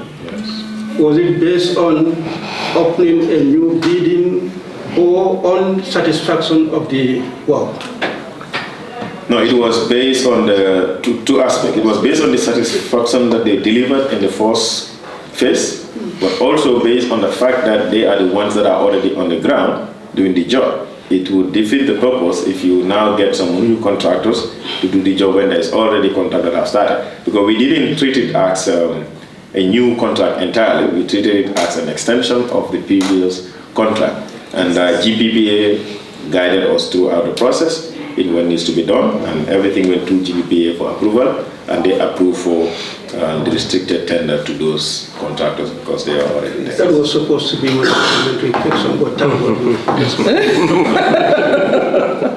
was it based on opening a new bidding or on satisfaction of the work? No, it was based on the two aspects. It was based on the satisfaction that they delivered in the first phase, but also based on the fact that they are the ones that are already on the ground doing the job. It would defeat the purpose if you now get some new contractors to do the job when there's already contract that have started. Because we didn't treat it as a new contract entirely. We treated it as an extension of the previous contract. And GPPA guided us throughout the process in what needs to be done, and everything went through GPPA for approval, and they approved for the restricted tender to those contractors because they are already there. That was supposed to be one supplementary question, but thank you.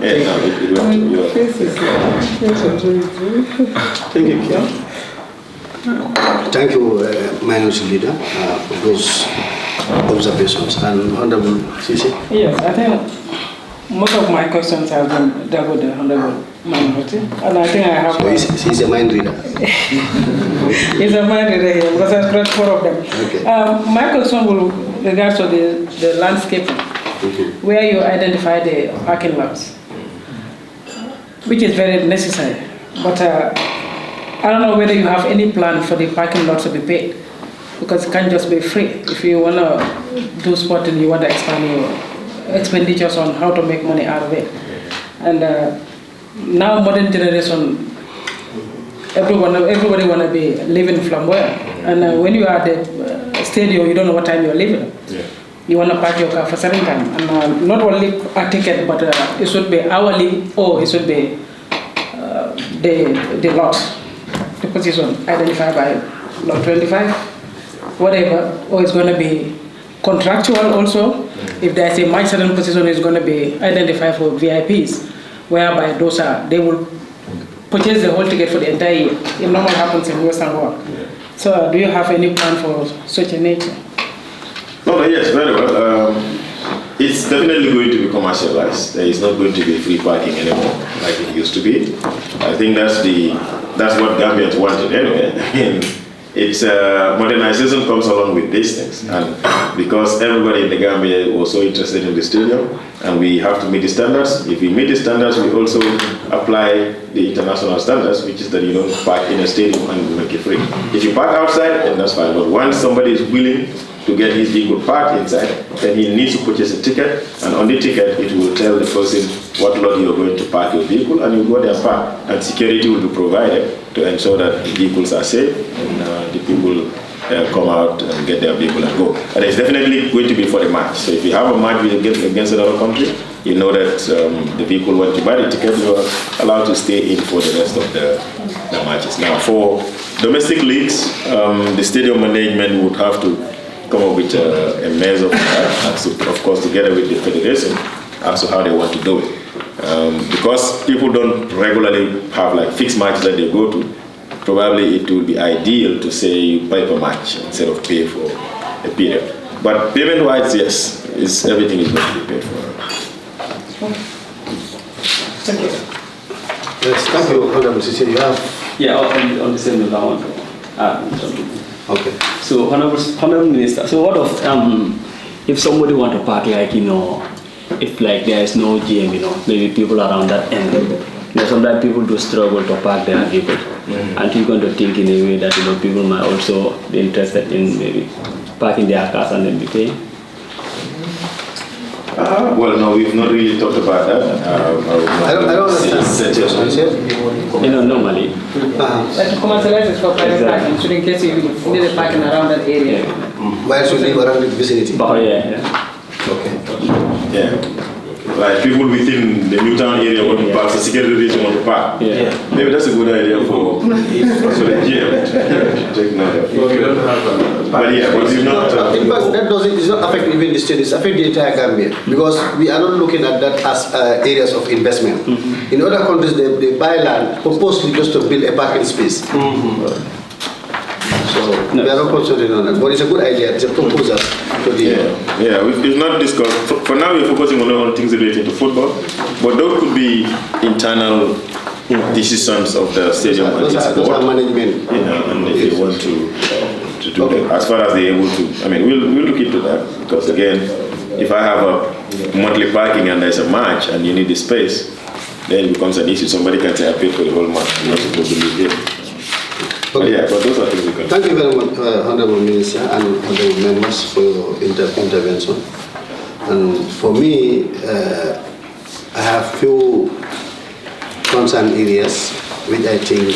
Yeah, no, it went to your... Thank you. Thank you, Minority Leader, for those observations. And Honorable Sisi? Yes, I think most of my questions have been dealt with the Honorable Minority, and I think I have... So he's a mind reader? He's a mind reader here, because I've read 4 of them. Okay. My question will regards to the landscaping, where you identify the parking lots, which is very necessary. But I don't know whether you have any plan for the parking lots to be paid, because it can't just be free. If you want to do spotting, you want to expand your expenditures on how to make money out of it. And now modern generation, everybody want to be living flamboyant. And when you are at the stadium, you don't know what time you're leaving. Yeah. You want to park your car for certain time. And not only a ticket, but it should be hourly, or it should be the lot, the position identified by lot 25, whatever, or it's going to be contractual also. If there's a much certain position, it's going to be identified for VIPs, whereby those they will purchase the whole ticket for the entire year. It normally happens in Western world. So do you have any plan for such a nature? No, yes, very well. It's definitely going to be commercialized. There is not going to be free parking anymore like it used to be. I think that's what Gambians wanted anyway. It's modernization comes along with these things, and because everybody in the Gambia was so interested in the stadium, and we have to meet the standards. If we meet the standards, we also apply the international standards, which is that you don't park in a stadium and make it free. If you park outside, then that's fine. But once somebody is willing to get his vehicle parked inside, then he needs to purchase a ticket, and on the ticket it will tell the person what lot you are going to park your vehicle, and you go there and park, and security will be provided to ensure that the vehicles are safe and the people come out and get their vehicle and go. And it's definitely going to be for the match. So if you have a match against another country, you know that the vehicle, when you buy the ticket, you are allowed to stay in for the rest of the matches. Now for domestic leagues, the stadium management would have to come up with a measure of that, of course together with the federation, as to how they want to do it. Because people don't regularly have like fixed matches that they go to, probably it would be ideal to say you pay per match instead of pay for a period. But payment-wise, yes, everything is going to be paid for. Thank you. Yes, thank you, Honorable Sisi. You have... Yeah, on the same note, I want to add something. Okay. So, Honorable Minister, so what of if somebody want to park, like, if like there is no GM, maybe people around that end, sometimes people do struggle to park their vehicle. And you're going to think in a way that people might also be interested in maybe parking their cars and then be paying. Well, no, we've not really talked about that. I don't understand. Normally. Like to commercialize it for private parking, so in case you need a parking around that area. Why should they around the vicinity? Okay. Yeah. Like people within the Newtown area want to park, the security reason want to park. Yeah. Maybe that's a good idea for the gym. But yeah, but you not. In fact, that does not affect even the state, it affects the entire Gambia. Because we are not looking at that as areas of investment. In other countries, they buy land purposely just to build a parking space. So we are not concentrating on that. But it's a good idea, it's a proposal. We've not discussed. For now, we're focusing on things related to football, but those could be internal decisions of the stadium and its board. Those are management. And if they want to do that, as far as they're able to. I mean, we'll look into that, because again, if I have a monthly parking and there's a match and you need the space, then it becomes an issue. Somebody can say, I paid for the whole match, I'm not supposed to be here. Okay. But those are things we can. Thank you very much, Honorable Minister and Honorable members, for your intervention. And for me, I have few concern areas which I think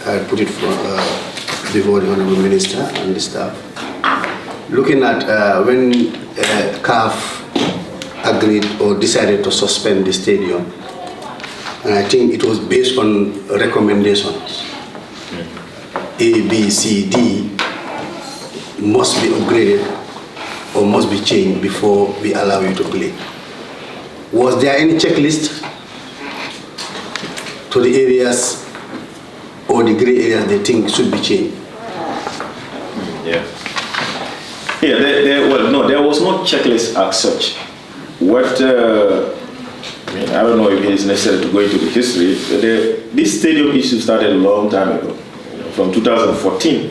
I put it before the Honorable Minister and the staff. Looking at when CAF agreed or decided to suspend the stadium, and I think it was based on recommendations. A, B, C, D must be upgraded or must be changed before we allow you to play. Was there any checklist to the areas or the gray areas they think should be changed? There was no checklist as such. What I don't know if it is necessary to go into the history. This stadium issue started a long time ago, from 2014,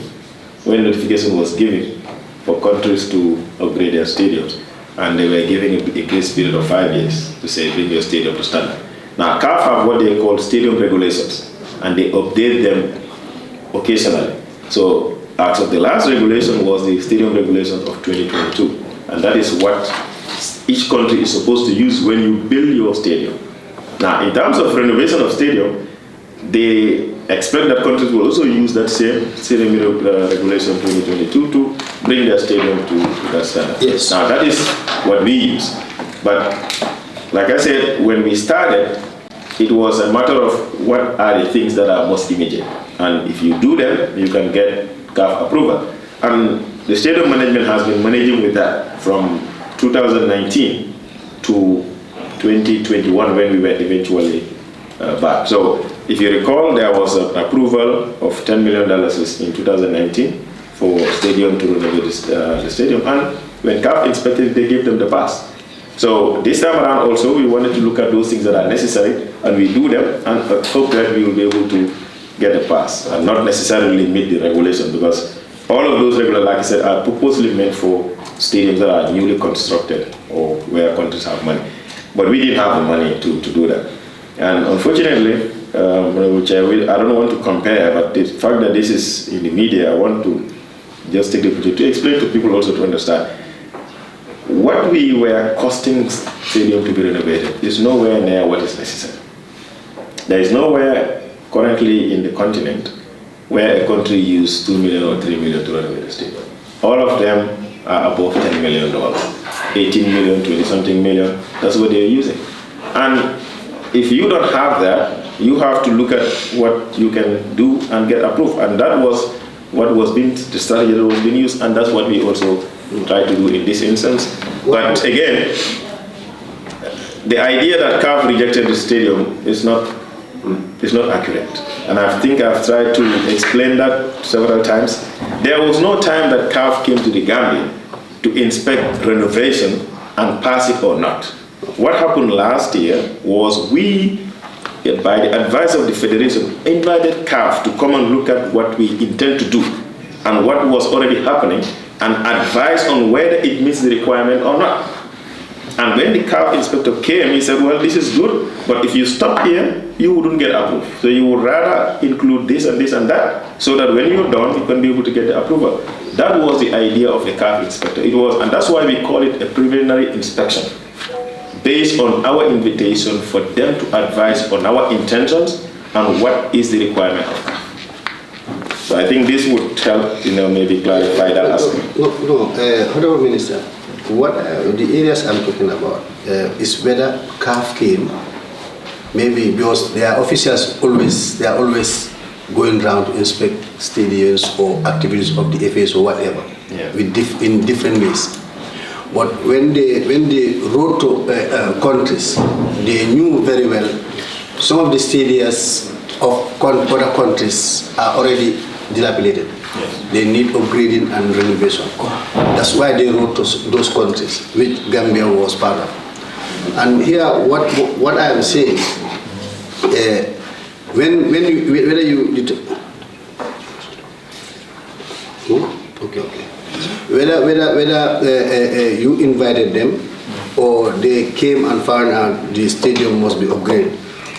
when notification was given for countries to upgrade their stadiums, and they were giving a grace period of 5 years to say bring your stadium to standard. Now CAF have what they call stadium regulations, and they update them occasionally. So as of the last regulation was the stadium regulations of 2022, and that is what each country is supposed to use when you build your stadium. Now, in terms of renovation of stadium, they expect that countries will also use that same stadium regulation 2022 to bring their stadium to that standard. Yes. Now, that is what we use. But like I said, when we started, it was a matter of what are the things that are most immediate. And if you do them, you can get CAF approval. And the stadium management has been managing with that from 2019 to 2021, when we were eventually back. So if you recall, there was an approval of $10 million in 2019 for stadium to renovate the stadium, and when CAF inspected it, they gave them the pass. So this time around also, we wanted to look at those things that are necessary, and we do them, and hope that we will be able to get a pass, and not necessarily meet the regulation, because all of those regulations, like I said, are purposely meant for stadiums that are newly constructed or where countries have money. But we didn't have the money to do that. And unfortunately, which I don't want to compare, but the fact that this is in the media, I want to just take the opportunity to explain to people also to understand. What we were costing stadium to be renovated is nowhere near what is necessary. There is nowhere currently in the continent where a country used $2 million or $3 million to renovate a stadium. All of them are above $10 million, 18 million, 20-something million. That's what they're using. And if you don't have that, you have to look at what you can do and get approved. And that was what was being, the strategy that was being used, and that's what we also try to do in this instance. But again, the idea that CAF rejected the stadium is not accurate. And I think I've tried to explain that several times. There was no time that CAF came to the Gambia to inspect renovation and pass it or not. What happened last year was we, by the advice of the Federation, invited CAF to come and look at what we intend to do and what was already happening and advise on whether it meets the requirement or not. And when the CAF inspector came, he said, well, this is good, but if you stop here, you wouldn't get approved. So you would rather include this and that, so that when you're done, you can be able to get the approval. That was the idea of the CAF inspector. It was, and that's why we call it a preliminary inspection, based on our invitation for them to advise on our intentions and what is the requirement of CAF. So I think this would help, maybe clarify that aspect. No, Honorable Minister, what the areas I'm talking about is whether CAF came, maybe because their officials they are always going around to inspect stadiums or activities of the FAs or whatever, in different ways. But when they wrote to countries, they knew very well some of the stadiums of other countries are already dilapidated. Yes. They need upgrading and renovation. That's why they wrote to those countries, which Gambia was part of. And here, what I am saying, whether you invited them or they came and found out the stadium must be upgraded.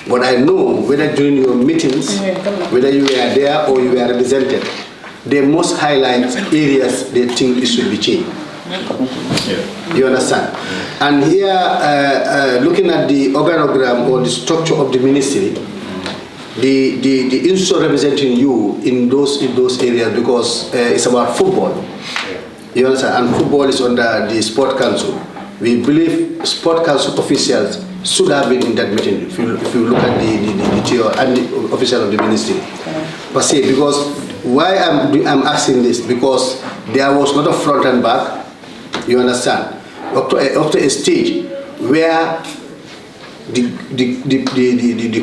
But I know whether during your meetings, whether you were there or you were represented, they must highlight areas they think it should be changed. You understand? And here, looking at the organogram or the structure of the ministry, the institute representing you in those areas, because it's about football. You understand? And football is under the Sport Council. We believe Sport Council officials should have been in that meeting. If you look at the chair and the official of the ministry, per se, because why I'm asking this, because there was not a front and back. You understand? Up to a stage where the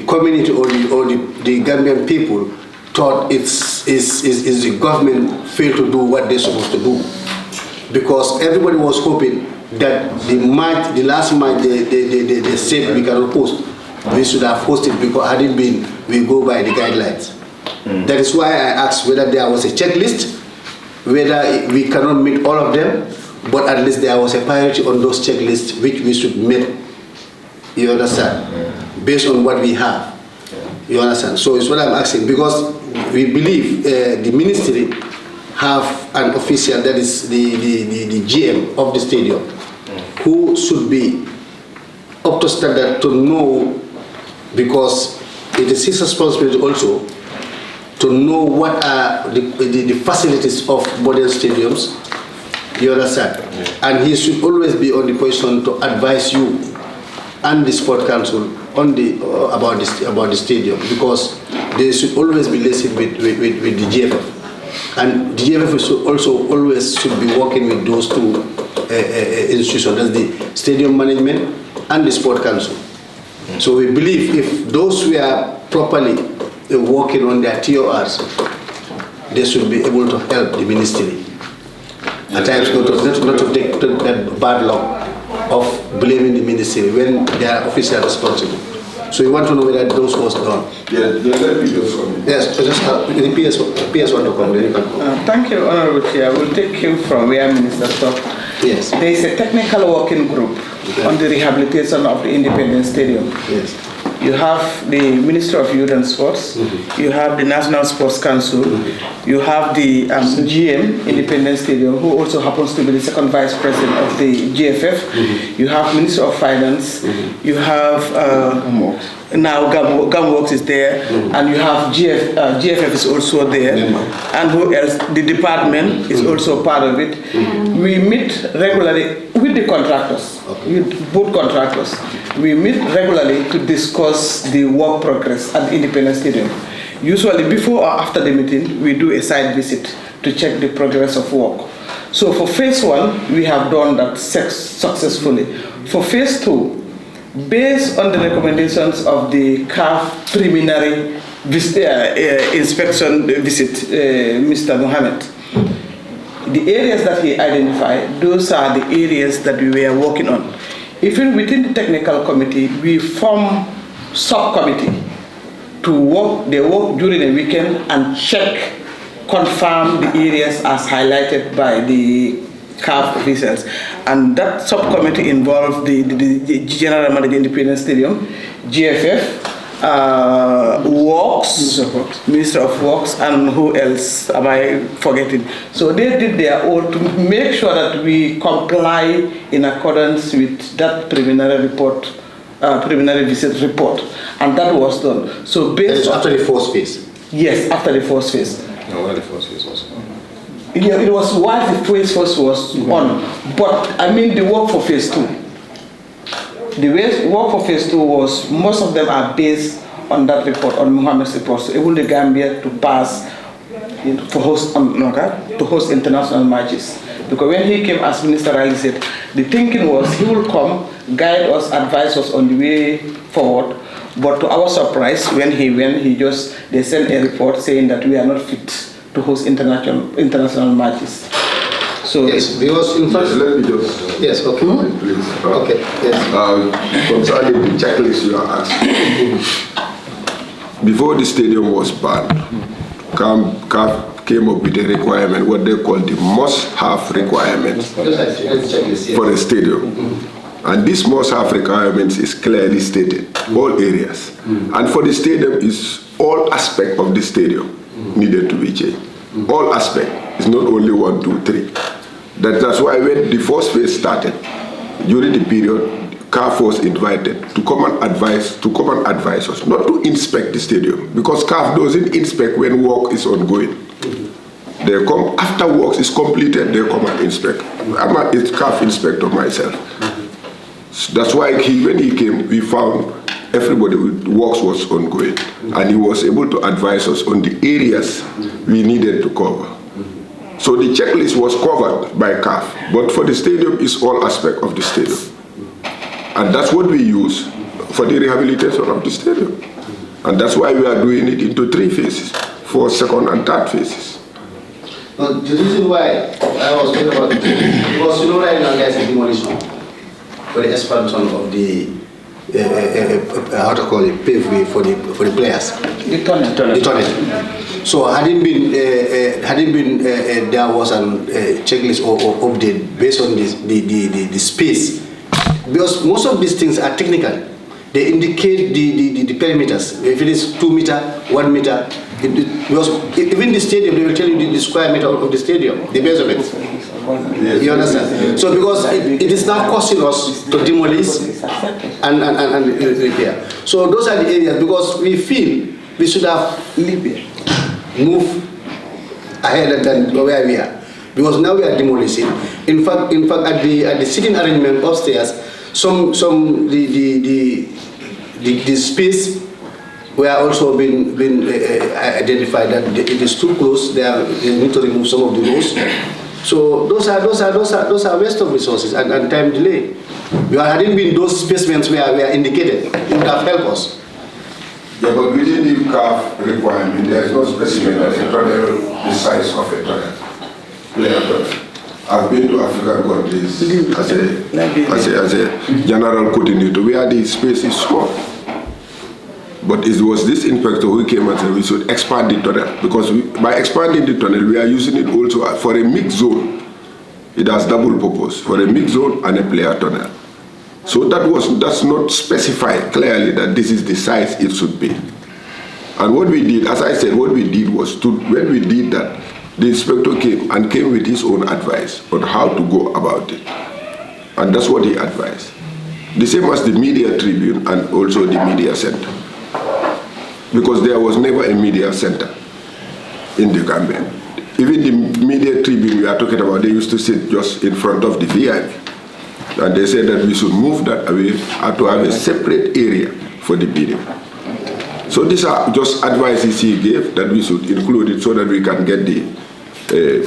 community or the Gambian people thought is the government failed to do what they're supposed to do, because everybody was hoping that the last match they said we cannot host, we should have hosted, because had it been, we go by the guidelines. That is why I asked whether there was a checklist, whether we cannot meet all of them, but at least there was a priority on those checklists which we should meet. You understand? Based on what we have. You understand? So it's what I'm asking, because we believe the ministry have an official, that is the GM of the stadium, who should be up to standard to know, because it is his responsibility also to know what are the facilities of modern stadiums. You understand? And he should always be on the position to advise you and the Sport Council on about the stadium, because they should always be listening with the GFF. And the GFF should also always be working with those two institutions, that's the stadium management and the Sport Council. So we believe if those were properly working on their TORs, they should be able to help the ministry. At times, not to take that bad luck of blaming the ministry when they are officially responsible. So we want to know whether those was done. Yes, the PS want to come. Thank you, Honorable Chair. I will take you from where Minister stopped. Yes. There is a technical working group on the rehabilitation of the Independence Stadium. Yes. You have the Ministry of Youth and Sports, you have the National Sports Council, you have the GM, Independence Stadium, who also happens to be the second vice president of the GFF, you have Ministry of Finance, you have now GAMWORKS is there, and you have GFF is also there, and who else? The department is also part of it. We meet regularly with the contractors, with both contractors. We meet regularly to discuss the work progress at the Independence Stadium. Usually before or after the meeting, we do a site visit to check the progress of work. So for phase 1, we have done that successfully. For phase 2, based on the recommendations of the CAF preliminary inspection visit, Mr. Mohammed, the areas that he identified, those are the areas that we were working on. Even within the technical committee, we form subcommittee to work. They work during the weekend and check, confirm the areas as highlighted by the CAF officials. And that subcommittee involved the General Manager Independence Stadium, GFF, Works, Minister of Works, and who else am I forgetting? So they did their own to make sure that we comply in accordance with that preliminary report, preliminary visit report, and that was done. So based after the first phase. Yes, after the first phase. No, when the first phase was on. Yeah, it was while the phase first was on, but I mean the work for phase 2. The work for phase 2 was, most of them are based on that report, on Muhammad's report. So able the Gambia to pass, to host international matches. Because when he came as Minister Ali said, the thinking was he will come, guide us, advise us on the way forward. But to our surprise, when he went, they sent a report saying that we are not fit to host international matches. So yes, because in fact, let me just yes, okay, please. Okay, yes. Concerning the checklist you are asking, before the stadium was banned, CAF came up with a requirement, what they call the must-have requirements for the stadium. And this must-have requirements is clearly stated, all areas. And for the stadium, is all aspects of the stadium needed to be changed. All aspects. It's not only 1, 2, 3. That's why when the first phase started, during the period, CAF was invited to come and advise us, not to inspect the stadium, because CAF doesn't inspect when work is ongoing. They come after work is completed, they come and inspect. I'm a CAF inspector myself. So that's why when he came, we found everybody works was ongoing, and he was able to advise us on the areas we needed to cover. So the checklist was covered by CAF, but for the stadium, it's all aspects of the stadium. And that's what we use for the rehabilitation of the stadium. And that's why we are doing it into 3 phases, 4 second and third phases. No, the reason why I was talking about it, because right now there's a demolition for the expansion of the how to call it, paveway for the players. The tunnel. So hadn't been there was a checklist or update based on the space, because most of these things are technical. They indicate the perimeters. If it is 2 meter, 1 meter, because even the stadium, they will tell you the square meter of the stadium, the base of it. Yes. You understand? So because it is now costing us to demolish and repair. So those are the areas, because we feel we should have moved ahead than where we are. Because now we are demolishing. In fact, at the sitting arrangement upstairs, the space were also been identified that it is too close. They need to remove some of the rows. So those are waste of resources and time delay. Hadn't been those specimens where we are indicated, it would have helped us. Yeah, but within the CAF requirement, there is no specimen of a tunnel the size of a tunnel. I've been to African countries as a general coordinator where the space is small. But it was this inspector who came and said we should expand the tunnel, because by expanding the tunnel, we are using it also for a mixed zone. It has double purpose, for a mixed zone and a player tunnel. So that's not specified clearly that this is the size it should be. And what we did, as I said, what we did was when we did that, the inspector came with his own advice on how to go about it. And that's what he advised. The same as the media tribune and also the media center. Because there was never a media center in the Gambia. Even the media tribune we are talking about, they used to sit just in front of the VIP. And they said that we should move that away and to have a separate area for the media. So these are just advices he gave that we should include it so that we can get the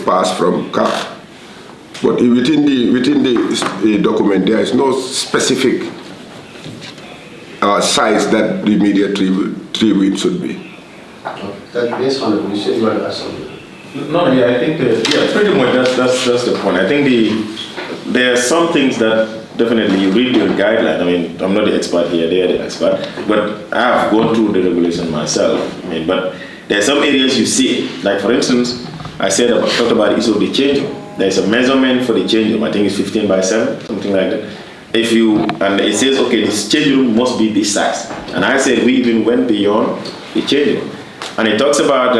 pass from CAF. But within the document, there is no specific size that the media tribune should be. That based on the position you want to ask something. No, yeah, I think pretty much that's the point. I think there are some things that definitely you read the guideline. I mean, I'm not the expert here; they are the expert. But I have gone through the regulation myself. I mean, but there are some areas you see, like for instance, I talked about the issue of the changing. there's a measurement for the change room. I think it's 15 by 7, something like that. And it says, okay, this change room must be this size. And I said we even went beyond the change room. And it talks about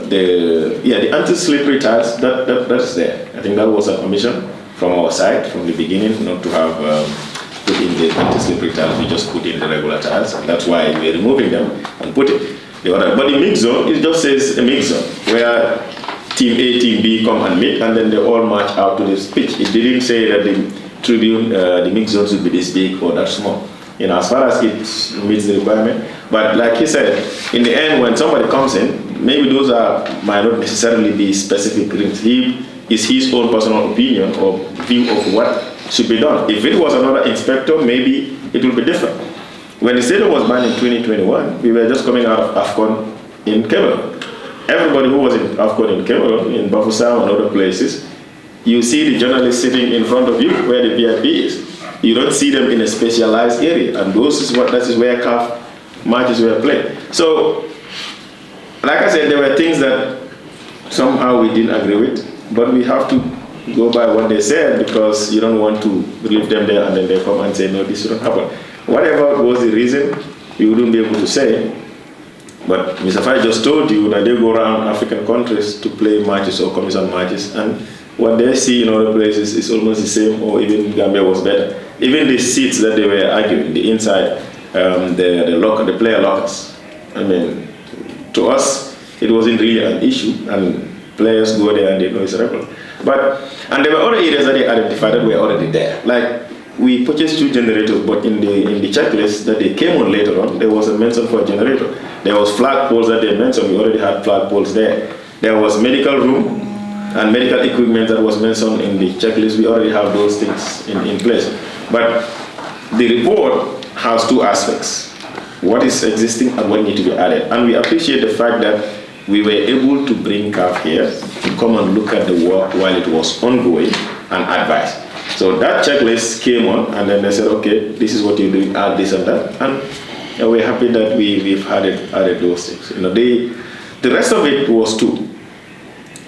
the anti-slippery tiles, that's there. I think that was a commission from our side from the beginning, not to have put in the anti-slippery tiles, we just put in the regular tiles, and that's why we're removing them and put it the other. But the mix zone, it just says a mix zone, where team A, team B come and meet, and then they all march out to this pitch. It didn't say that the tribune, the mix zones would be this big or that small. You know, as far as it meets the requirement. But like he said, in the end, when somebody comes in, maybe those might not necessarily be specific rings. It's his own personal opinion or view of what should be done. If it was another inspector, maybe it would be different. When the stadium was banned in 2021, we were just coming out of AFCON in Cameroon. Everybody who was in AFCON in Cameroon, in Bafoussam and other places, you see the journalists sitting in front of you where the VIP is. You don't see them in a specialized area, and that is where CAF matches were played. So, like I said, there were things that somehow we didn't agree with, but we have to go by what they said, because you don't want to leave them there and then they come and say, no, this shouldn't happen. Whatever was the reason, we wouldn't be able to say. But Mr. Fai just told you that they go around African countries to play matches or commission matches, and what they see in other places is almost the same, or even Gambia was better. Even the seats that they were arguing, the inside, the player lockers. I mean, to us, it wasn't really an issue, and players go there and they know it's regular. And there were other areas that they identified that were already there. Like, we purchased 2 generators, but in the checklist that they came on later on, there was a mention for a generator. There was flag poles that they mentioned, we already had flag poles there. There was medical room and medical equipment that was mentioned in the checklist. We already have those things in place. But the report has 2 aspects: what is existing and what needs to be added. And we appreciate the fact that we were able to bring CAF here to come and look at the work while it was ongoing and advise. So that checklist came on, and then they said, okay, this is what you're doing, add this and that. And we're happy that we've added those things. You know, the rest of it was 2.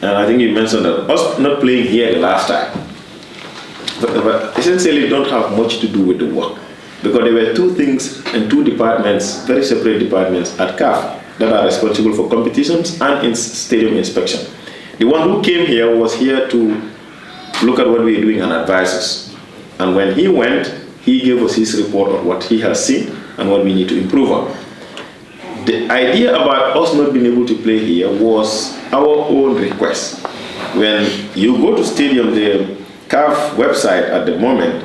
And I think you mentioned that us not playing here the last time, but essentially don't have much to do with the work, because there were 2 things and 2 departments, very separate departments at CAF, that are responsible for competitions and in stadium inspection. The one who came here was here to look at what we are doing and advise us. And when he went, he gave us his report on what he has seen and what we need to improve on. The idea about us not being able to play here was our own request. When you go to stadium, the CAF website at the moment,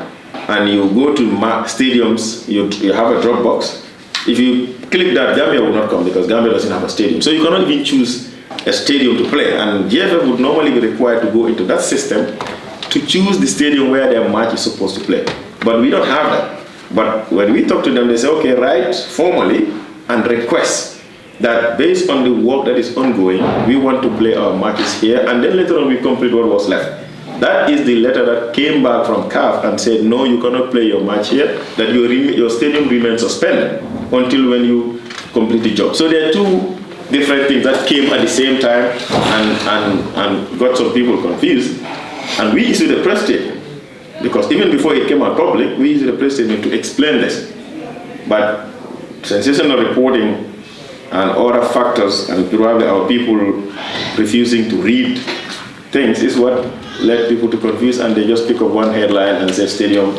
and you go to stadiums, you have a drop box. If you click that, Gambia will not come, because Gambia doesn't have a stadium. So you cannot even choose a stadium to play. And GFF would normally be required to go into that system to choose the stadium where their match is supposed to play. But we don't have that. But when we talk to them, they say, okay, write formally and request that based on the work that is ongoing, we want to play our matches here, and then later on we complete what was left. That is the letter that came back from CAF and said, no, you cannot play your match here, that your stadium remains suspended until when you complete the job. So there are 2 different things that came at the same time and got some people confused. And we issued a press statement, because even before it came out public, we issued a press statement to explain this. But sensational reporting and other factors, and probably our people refusing to read things, is what led people to confuse, and they just pick up one headline and say stadium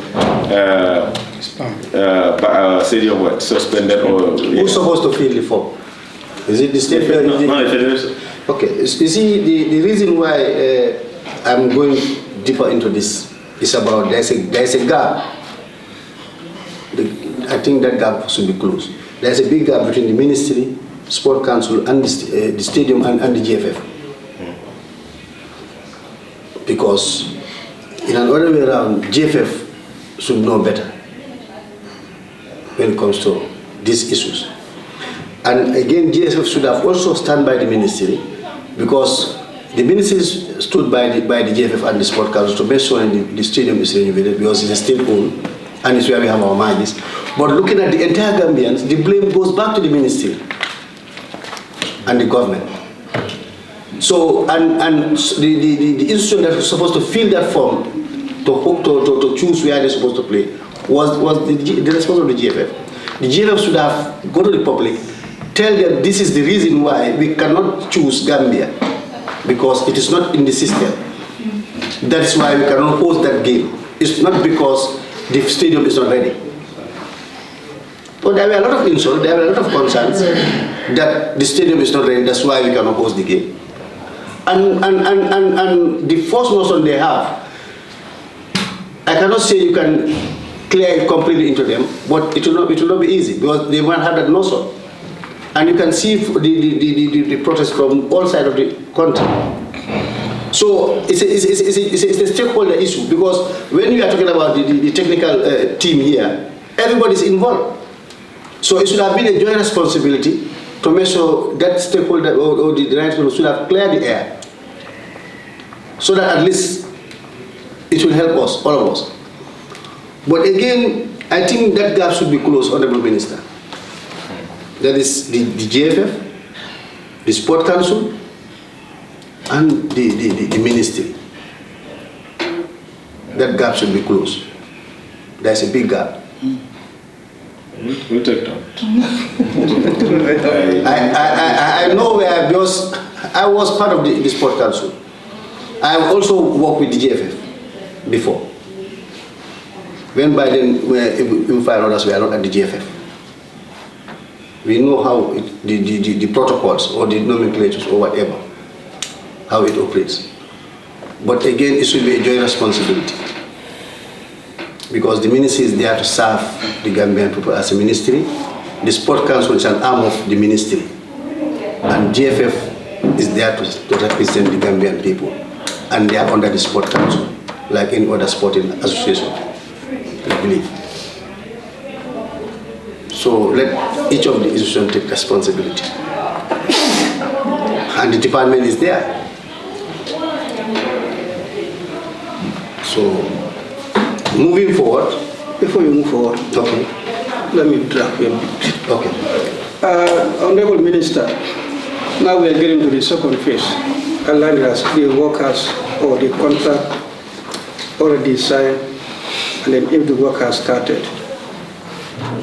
stadium suspended, or who's supposed to fill the form? Is it the state? No, the federation. Okay, you see, the reason why I'm going deeper into this is about there's a gap. I think that gap should be closed. There's a big gap between the ministry, sport council, and the stadium and the GFF. Because in another way around, GFF should know better when it comes to these issues. And again, GFF should have also stand by the ministry, because the ministry stood by the GFF and the sport council to make sure the stadium is renovated, because it's still owned and it's where we have our matches. But looking at the entire Gambians, the blame goes back to the ministry and the government. So, and the institution that was supposed to fill that form to choose where they're supposed to play was the response of the GFF. The GFF should have gone to the public, tell them this is the reason why we cannot choose Gambia, because it is not in the system. That's why we cannot host that game. It's not because the stadium is not ready. But there were a lot of insults, there were a lot of concerns that the stadium is not ready, that's why we cannot host the game. And the first notion they have, I cannot say you can clear it completely into them, but it will not be easy because they might have that notion. And you can see the protest from all sides of the country. So it's a stakeholder issue, because when you are talking about the technical team here, everybody is involved. So it should have been a joint responsibility to make sure that stakeholder or the right people should have cleared the air, so that at least it will help us, all of us. But again, I think that gap should be closed, Honorable Minister. That is the GFF, the Sport Council, and the ministry. That gap should be closed. There's a big gap. We'll take that. I know where, because I was part of the Sport Council. I have also worked with the GFF before. When by then, we find others were not at the GFF. We know how the protocols or the nomenclatures or whatever, how it operates. But again, it should be a joint responsibility, because the ministry is there to serve the Gambian people as a ministry. The Sport Council is an arm of the ministry, and GFF is there to represent the Gambian people, and they are under the Sport Council, like any other sporting association, I believe. So let each of the institutions take responsibility, and the department is there. So, moving forward, before you move forward, okay, let me drag you a bit. Okay. Honorable Minister, now we are getting to the second phase. Aligned as the workers or the contract already signed, and then if the work has started,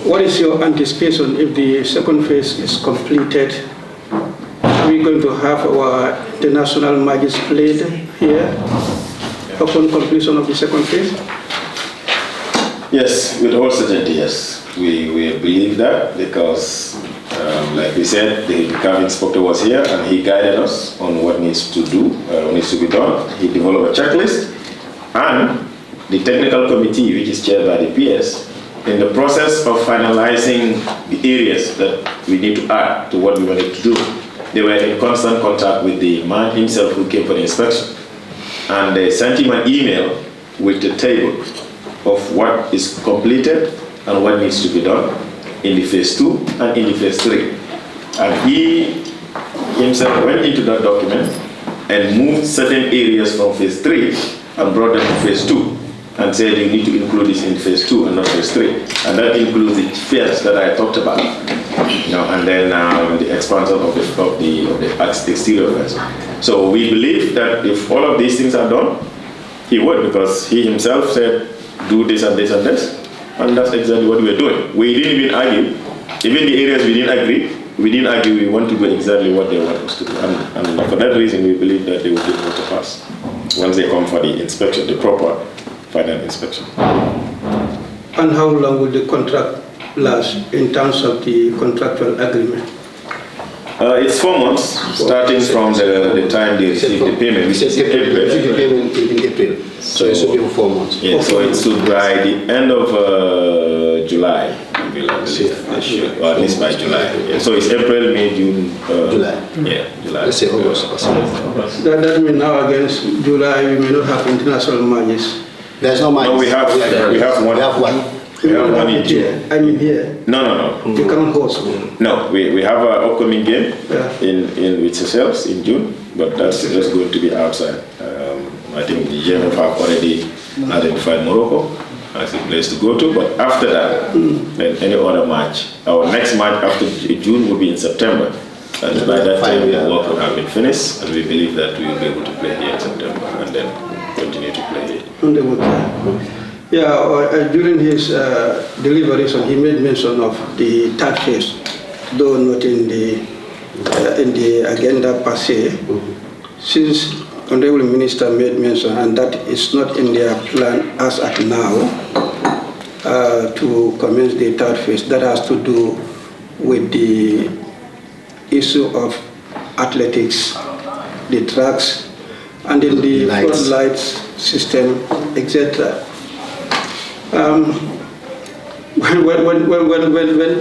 what is your anticipation if the second phase is completed? Are we going to have our international matches played here upon completion of the second phase? Yes, with all certainty, yes. We believe that because, like we said, the CAF inspector was here and he guided us on what needs to be done. He developed a checklist, and the technical committee, which is chaired by the PS, in the process of finalizing the areas that we need to add to what we wanted to do, they were in constant contact with the man himself who came for the inspection. And they sent him an email with the table of what is completed and what needs to be done in the phase 2 and in the phase 3. And he himself went into that document and moved certain areas from phase 3 and brought them to phase 2 and said you need to include this in phase 2 and not phase 3. And that includes the fairs that I talked about, and then the expansion of the exterior fairs. So we believe that if all of these things are done, he would, because he himself said do this and this and this, and that's exactly what we're doing. We didn't even argue. Even the areas we didn't agree, we want to do exactly what they want us to do. And for that reason, we believe that they will be able to pass once they come for the inspection, the proper final inspection. And how long will the contract last in terms of the contractual agreement? It's 4 months, starting from the time they receive the payment, which is April. The payment in April, so it should be 4 months. Yeah, so it should by the end of July, I believe, or at least by July. Yeah, so it's April, May, June, July. Yeah, July. Let's say August. That means now against July we may not have international matches. There's no matches. No, we have one. We have one. We have one in June. I mean here. No. You can't host. No, we have an upcoming game in with Seychelles in June, but that's just going to be outside. I think the GMF have already identified Morocco as a place to go to, but after that, then any other match, our next match after June will be in September. And by that time, the work will have been finished, and we believe that we will be able to play here in September and then continue to play here. During his deliberation, he made mention of the third phase, though not in the agenda per se. Since Honorable Minister made mention, and that is not in their plan as at now, to commence the third phase, that has to do with the issue of athletics, the tracks, and then the floodlights system, etc. When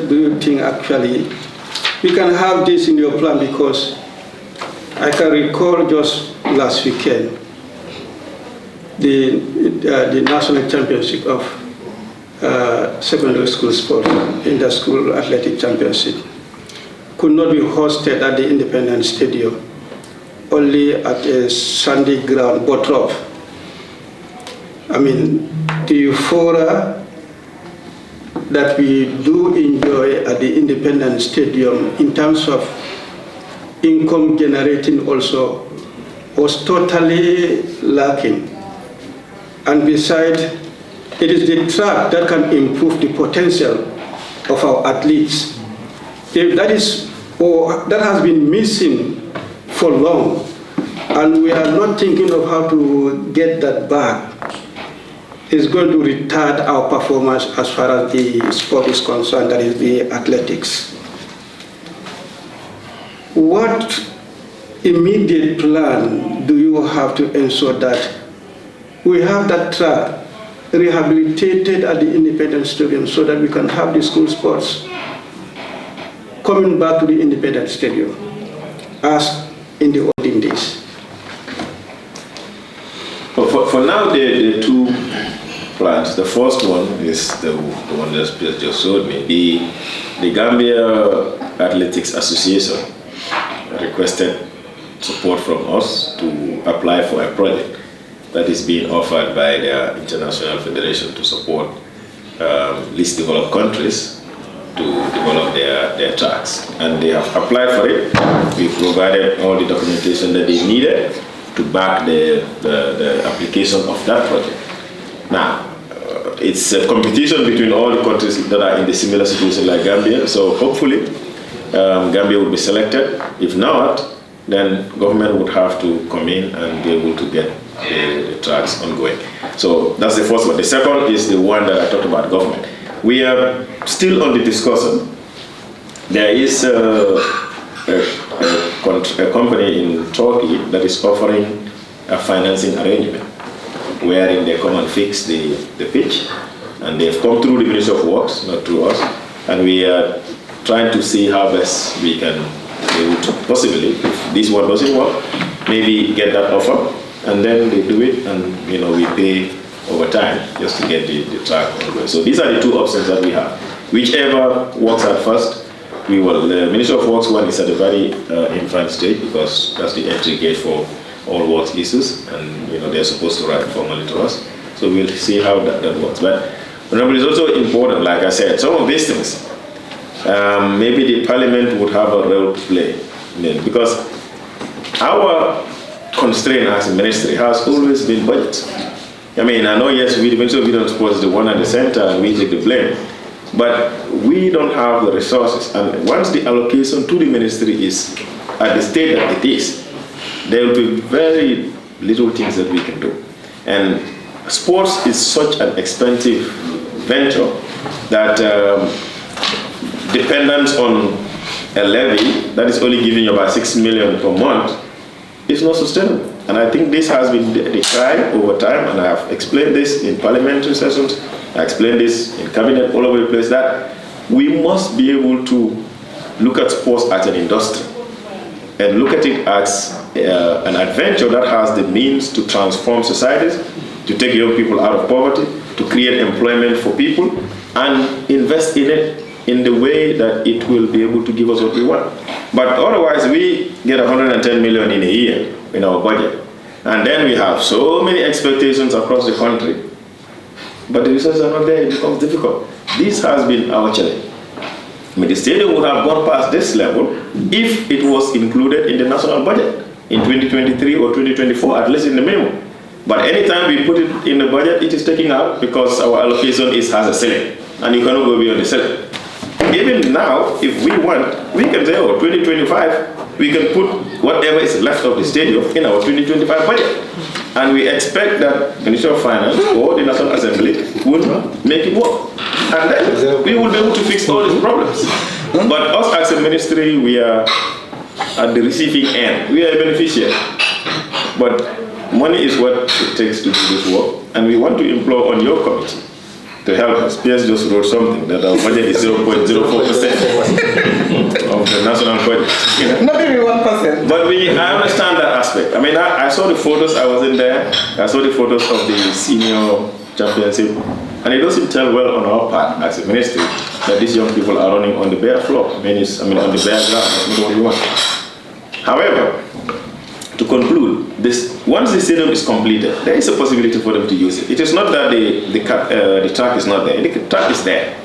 do you think actually we can have this in your plan? Because I can recall just last weekend the national championship of secondary school sport, inter-school athletic championship, could not be hosted at the Independence Stadium, only at a sandy ground, Botrop. I mean, the euphoria that we do enjoy at the Independence Stadium in terms of income generating also was totally lacking. And besides, it is the track that can improve the potential of our athletes. If that is, or that has been missing for long, and we are not thinking of how to get that back, it's going to retard our performance as far as the sport is concerned, that is the athletics. What immediate plan do you have to ensure that we have that track rehabilitated at the Independence Stadium so that we can have the school sports coming back to the Independence Stadium as in the olden days? For now, the two plans. The first one is the one that just showed me. The Gambia Athletics Association requested support from us to apply for a project that is being offered by their international federation to support least developed countries to develop their tracks. And they have applied for it. We provided all the documentation that they needed to back the application of that project. Now, it's a competition between all the countries that are in the similar situation like Gambia, so hopefully Gambia will be selected. If not, then government would have to come in and be able to get the tracks ongoing. So that's the first one. The second is the one that I talked about, government. We are still on the discussion. There is a company in Turkey that is offering a financing arrangement wherein they come and fix the pitch, and they've come through the Ministry of Works, not through us, and we are trying to see how best we can be able to possibly, if this one doesn't work, maybe get that offer, and then they do it, and we pay over time just to get the track ongoing. So these are the two options that we have. Whichever works at first, we will. The Ministry of Works one is at a very infant stage because that's the entry gate for all works issues, and they're supposed to write formally to us. So we'll see how that works. But remember, it's also important, like I said, some of these things, maybe the parliament would have a role to play, because our constraint as a ministry has always been budget. I mean, I know, yes, we don't suppose the one at the center and we take the blame, but we don't have the resources. And once the allocation to the ministry is at the state that it is, there will be very little things that we can do. And sports is such an expensive venture that dependence on a levy that is only giving you about 6 million per month is not sustainable. And I think this has been the cry over time, and I have explained this in parliamentary sessions, I explained this in cabinet all over the place, that we must be able to look at sports as an industry and look at it as an adventure that has the means to transform societies, to take young people out of poverty, to create employment for people, and invest in it in the way that it will be able to give us what we want. But otherwise, we get 110 million in a year in our budget, and then we have so many expectations across the country, but the resources are not there. It becomes difficult. This has been our challenge. I mean, the stadium would have gone past this level if it was included in the national budget in 2023 or 2024, at least in the minimum. But anytime we put it in the budget, it is taken out because our allocation has a ceiling, and you cannot go beyond the ceiling. Even now, if we want, we can say, oh, 2025, we can put whatever is left of the stadium in our 2025 budget. And we expect that Ministry of Finance or the National Assembly will make it work. And then we will be able to fix all these problems. But us as a ministry, we are at the receiving end. We are a beneficiary. But money is what it takes to do this work. And we want to implore on your committee to help us. PS just wrote something that our budget is 0.04% of the national budget. Not even 1%. But I understand that aspect. I mean, I saw the photos, I was in there. I saw the photos of the senior championship. And it doesn't tell well on our part as a ministry that these young people are running on the bare floor. On the bare ground. That's not what we want. However, to conclude, once the stadium is completed, there is a possibility for them to use it. It is not that the track is not there. The track is there.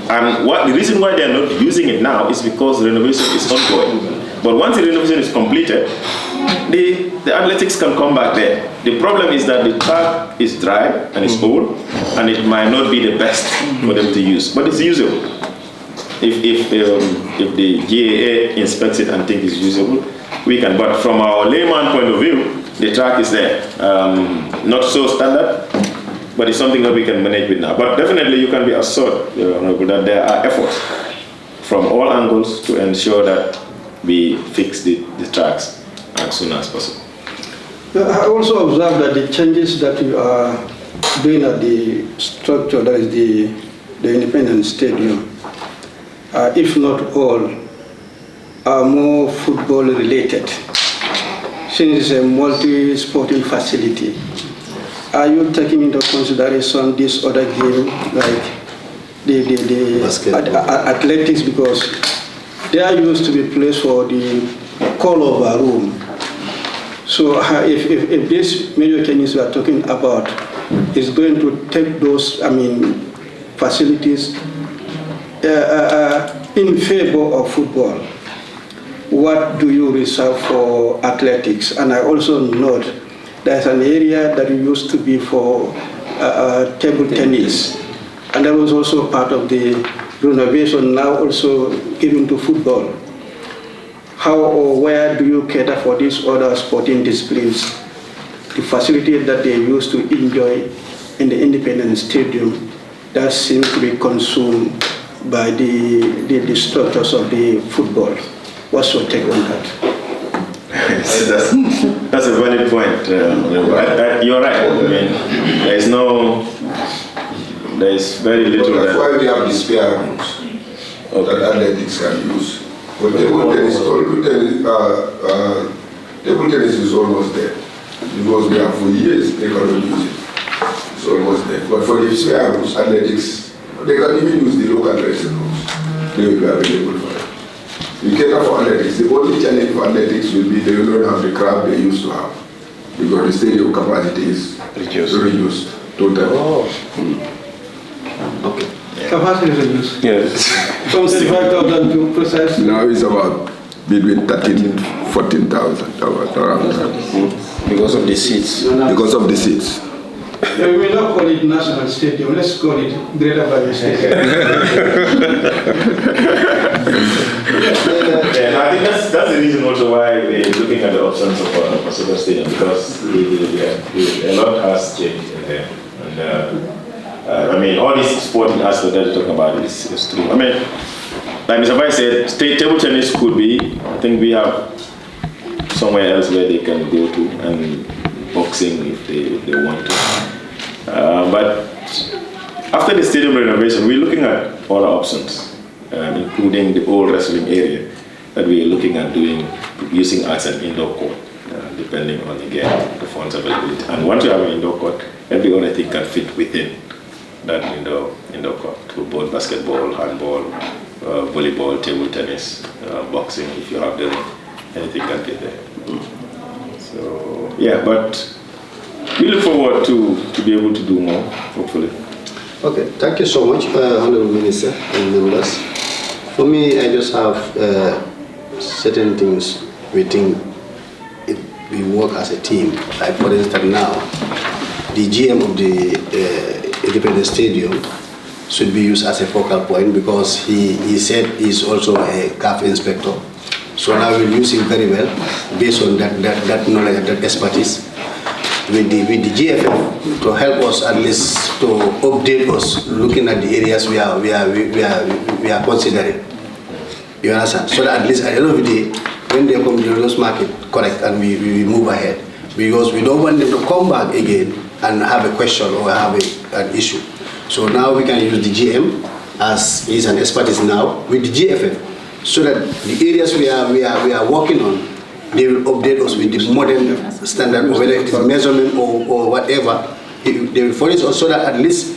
And the reason why they are not using it now is because renovation is ongoing. But once the renovation is completed, the athletics can come back there. The problem is that the track is dry and it's old, and it might not be the best for them to use. But it's usable. If the GAA inspects it and thinks it's usable, we can. But from our layman point of view, the track is there. Not so standard, but it's something that we can manage with now. But definitely you can be assured, that there are efforts from all angles to ensure that we fix the tracks as soon as possible. I also observed that the changes that you are doing at the structure, that is the Independence Stadium, if not all, are more football related. Since it's a multi-sporting facility, are you taking into consideration this other game, like the athletics, because they are used to be placed for the call-over room. So if this major changes we are talking about is going to take those, facilities in favor of football, what do you reserve for athletics? And I also note there's an area that used to be for table tennis, and that was also part of the renovation, now also given to football. How or where do you cater for these other sporting disciplines? The facility that they used to enjoy in the Independence Stadium that seems to be consumed by the structures of the football. What's your take on that? That's a valid point. You're right. There is very little. But that's why we have the spare rooms that athletics can use. But table tennis is almost there. Because we have for years, they cannot use it. It's almost there. But for the spare rooms, athletics, they can even use the local dressing rooms. They will be available for it. We cater for athletics. The only challenge for athletics will be they will not have the crowd they used to have. Because the stadium capacity is reduced totally. Okay. Capacity is reduced? Yes. From 35,000 to precisely? Now it's about between 13,000 and 14,000 around that. Because of the seats? Because of the seats. We may not call it National Stadium, let's call it Greater Valley Stadium. I think that's the reason also why we're looking at the options of a super stadium, because a lot has changed in there. And all these sporting aspects that you're talking about is true. Like Mr. Vice said, table tennis could be, I think we have somewhere else where they can go to, and boxing if they want to. But after the stadium renovation, we're looking at other options, including the old wrestling area that we are looking at using as an indoor court, depending on, again, the funds availability. And once you have an indoor court, every other thing can fit within that indoor court, football, basketball, handball, volleyball, table tennis, boxing, if you have them, anything can fit there. So, yeah, but we look forward to be able to do more, hopefully. Okay, thank you so much, Honorable Minister and members. For me, I just have certain things we think we work as a team. Like for instance now, the GM of the Independence Stadium should be used as a focal point because he said he's also a CAF inspector. So now we'll use him very well based on that knowledge and that expertise with the GFF to help us at least to update us looking at the areas we are considering. You understand? So that at least at the end of the day, when they come to those market, correct, and we move ahead. Because we don't want them to come back again and have a question or have an issue. So now we can use the GM as he's an expertise now with the GFF, so that the areas we are working on, they will update us with the modern standard, whether it is measurement or whatever. They will follow us so that at least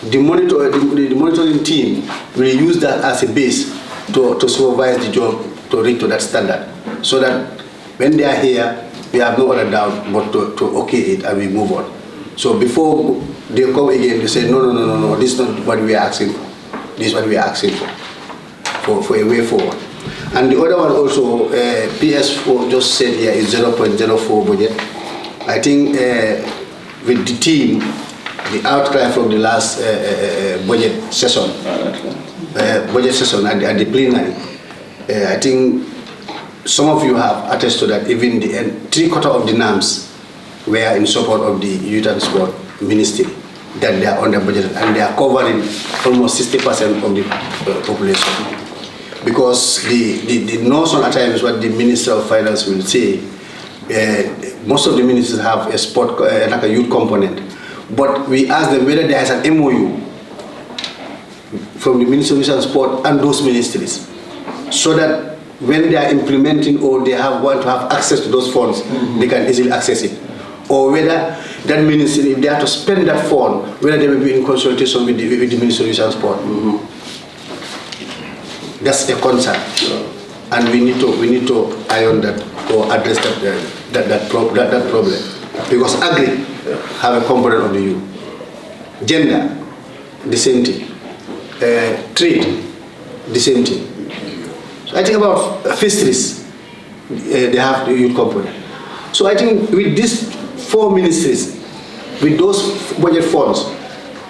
the monitoring team will use that as a base to supervise the job to reach to that standard, so that when they are here, we have no other doubt but to okay it and we move on. So before they come again, they say, no, this is not what we are asking for. This is what we are asking for a way forward. And the other one also, PS4 just said here is 0.04 budget. I think with the team, the outcry from the last budget session at the plenary, I think some of you have attested to that. Even the 3/4 of the NAMs were in support of the Youth and Sport Ministry, that they are under budget and they are covering almost 60% of the population. Because the notion at times what the Minister of Finance will say, most of the ministers have a sport, like a youth component. But we ask them whether there is an MOU from the Ministry of Youth and Sport and those ministries, so that when they are implementing or they want to have access to those funds, they can easily access it. Or whether that ministry, if they have to spend that fund, whether they will be in consultation with the Ministry of Youth and Sport. That's a concern, and we need to iron that or address that problem. Because agri have a component of the youth, gender, the same thing, trade, the same thing. So I think about fisheries, they have the youth component. So I think with these 4 ministries, with those budget funds,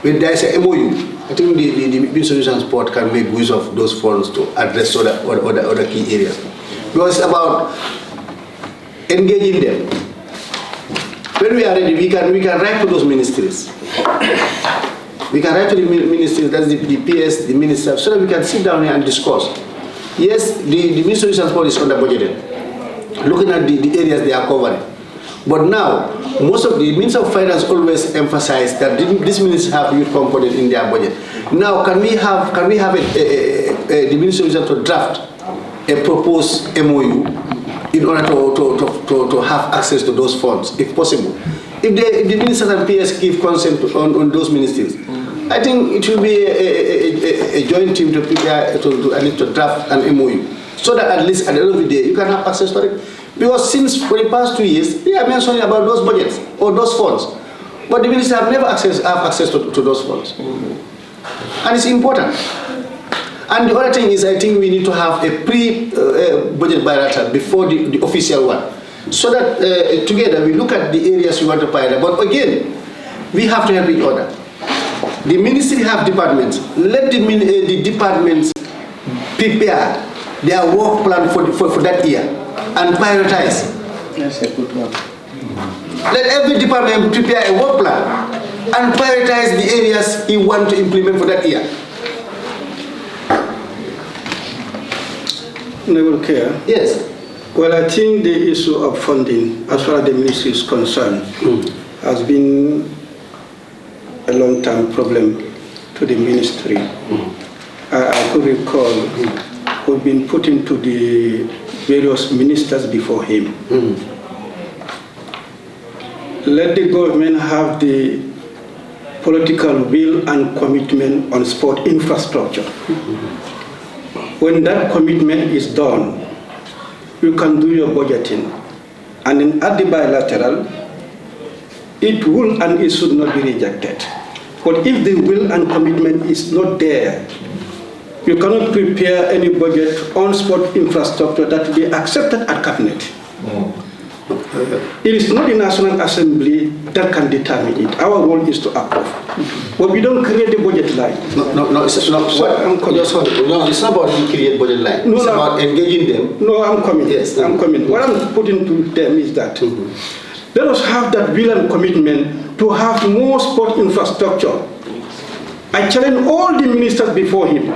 when there is a MOU, I think the Ministry of Youth and Sport can make use of those funds to address other key areas. Because it's about engaging them. When we are ready, we can write to those ministries. We can write to the ministries, that's the PS, the minister, so that we can sit down here and discuss. Yes, the Ministry of Youth and Sport is under budgeted, looking at the areas they are covering. But now, most of the Minister of Finance always emphasize that these ministries have youth component in their budget. Now, can we have the Ministry of Youth to draft a proposed MOU in order to have access to those funds, if possible? If the ministers and PS give consent on those ministries, I think it will be a joint team to prepare to draft an MOU, so that at least at the end of the day, you can have access to it. Because since for the past 2 years, they are mentioning about those budgets or those funds, but the ministers have never have access to those funds, and it's important. And the other thing is, I think we need to have a pre-budget bilateral before the official one, so that together we look at the areas we want to pilot. But again, we have to help each other. The ministry have departments. Let the departments prepare their work plan for that year and prioritize. That's a good one. Let every department prepare a work plan and prioritize the areas he wants to implement for that year. Honorable Care. Yes. Well, I think the issue of funding, as far as the ministry is concerned, has been a long-term problem to the ministry. I could recall we've been putting to the various ministers before him. Let the government have the political will and commitment on sport infrastructure. When that commitment is done, you can do your budgeting. And then at the bilateral, it will and it should not be rejected. But if the will and commitment is not there, You cannot prepare any budget on sport infrastructure that will be accepted at cabinet. It is not the National Assembly that can determine it. Our role is to approve. But we don't create the budget line. No, it's not. No, it's not about you create budget line. No, it's about engaging them. No, I'm coming. Yes, I'm coming. What I'm putting to them is that let us have that will and commitment to have more sport infrastructure. I challenge all the ministers before him.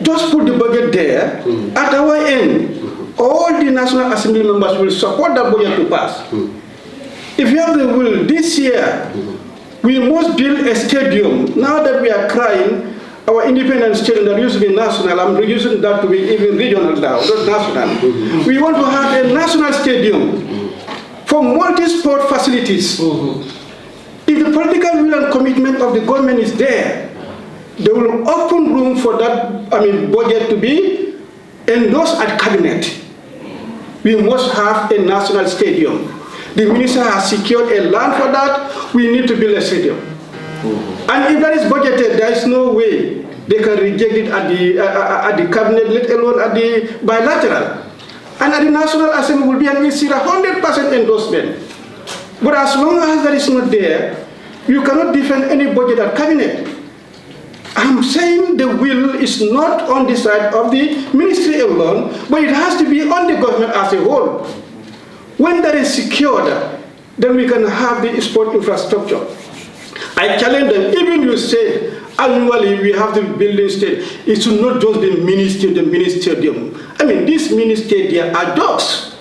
Just put the budget there. At our end, all the National Assembly members will support that budget to pass. If you have the will, this year, we must build a stadium. Now that we are crying, our independent stadium that used to be national, I'm reducing that to be even regional now, not national. We want to have a national stadium for multi-sport facilities. If the political will and commitment of the government is there, they will open room for that budget to be endorsed at cabinet. We must have a national stadium. The minister has secured a land for that. We need to build a stadium. And if that is budgeted, there is no way they can reject it at the cabinet, let alone at the bilateral. And at the National Assembly will be an 100% endorsement. But as long as that is not there, you cannot defend any budget at cabinet. I'm saying the will is not on the side of the ministry alone, but it has to be on the government as a whole. When that is secured, then we can have the sport infrastructure. I challenge them, even you say annually we have the building stadium, it should not just be the mini stadium. These mini stadia are jokes.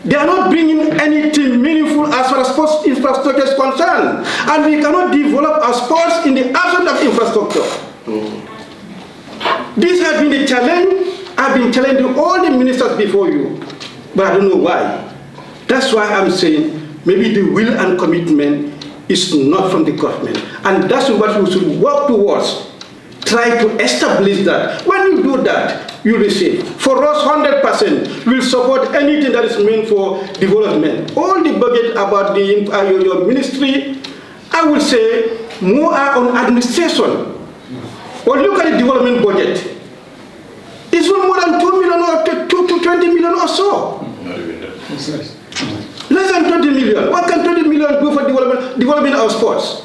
They are not bringing anything meaningful as far as sports infrastructure is concerned. And we cannot develop our sports in the absence of infrastructure. This has been the challenge. I've been challenging all the ministers before you, but I don't know why. That's why I'm saying maybe the will and commitment is not from the government. And that's what we should work towards. Try to establish that. When you do that, you receive. For us, 100%, we'll support anything that is meant for development. All the budget about your ministry, I will say, more are on administration. But look at the development budget. It's not more than 2 million or 20 million or so. Less than 20 million. What can 20 million do for development of sports?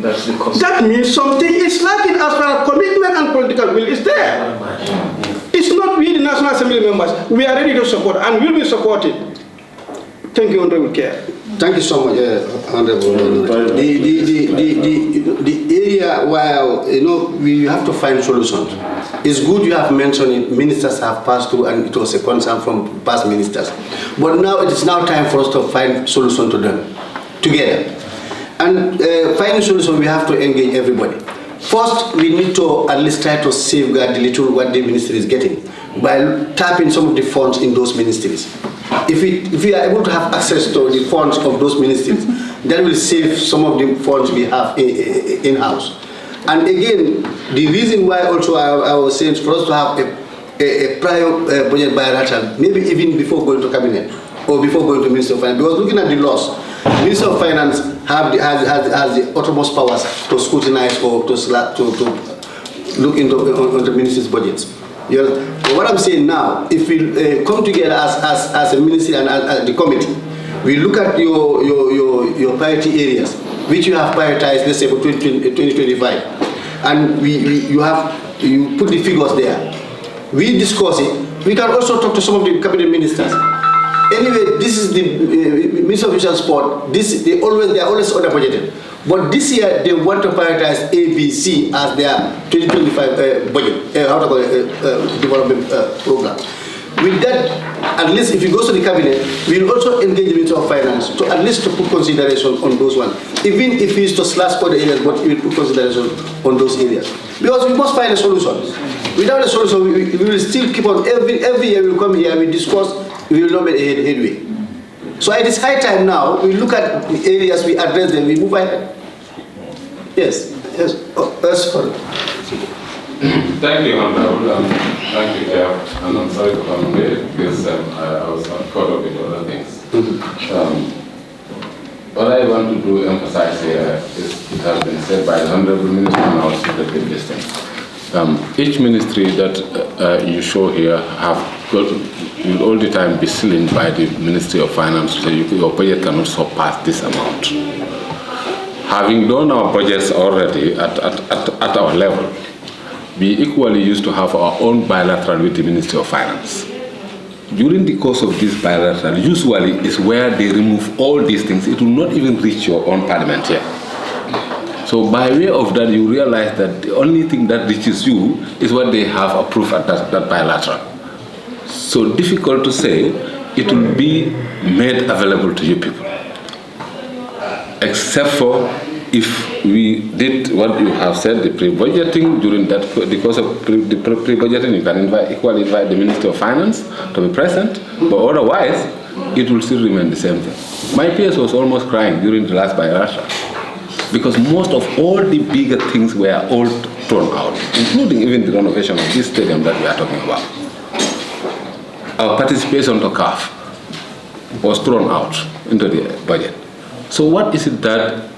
That's the cost. That means something is lacking as far as commitment and political will is there. It's not we, the National Assembly members. We are ready to support and will be supported. Thank you, Honorable Chair. Thank you so much, Honorable. The area where we have to find solutions. It's good you have mentioned it. Ministers have passed through, and it was a concern from past ministers. But now it is now time for us to find solution to them together. And finding solution, we have to engage everybody. First, we need to at least try to safeguard the little what the ministry is getting by tapping some of the funds in those ministries. If we are able to have access to the funds of those ministries, that will save some of the funds we have in-house. And again, the reason why also I was saying for us to have a prior budget bilateral, maybe even before going to cabinet or before going to Minister of Finance, because looking at the laws, Minister of Finance has the utmost powers to scrutinize or to look into on the ministry's budgets. But what I'm saying now, if we come together as a ministry and as the committee, we look at your priority areas, which you have prioritized, let's say for 2025, and you put the figures there. We discuss it. We can also talk to some of the cabinet ministers. Anyway, this is the Minister of Youth Sport. They are always under-budgeted. But this year, they want to prioritize ABC as their 2025 budget, development program. With that, at least if it goes to the cabinet, we will also engage the Minister of Finance to at least to put consideration on those ones. Even if it's to slash other areas, but we will put consideration on those areas. Because we must find a solution. Without a solution, we will still keep on, every year we will come here, we discuss, we will not make a headway. So it is high time now, we look at the areas, we address them, we move ahead. Yes, yes, that's fine. Thank you, Honorable. Thank you, Chair. And I'm sorry to come late because I was caught up with other things. What I want to emphasize here is it has been said said by the Honorable Minister, and I was repeat this thing. Each ministry that you show here will all the time be ceiling by the Ministry of Finance, so your budget cannot surpass this amount. Having done our budgets already at our level, we equally used to have our own bilateral with the Ministry of Finance. During the course of this bilateral, usually is where they remove all these things. It will not even reach your own parliament here. So by way of that, you realize that the only thing that reaches you is what they have approved at that bilateral. So difficult to say, it will be made available to you people. Except for if we did what you have said, the pre-budgeting, during that, because of the pre-budgeting, you can equally invite the Minister of Finance to be present, but otherwise, it will still remain the same thing. My PS was almost crying during the last bilateral, because most of all the bigger things were all thrown out, including even the renovation of this stadium that we are talking about. Our participation to CAF was thrown out into the budget. So what is it that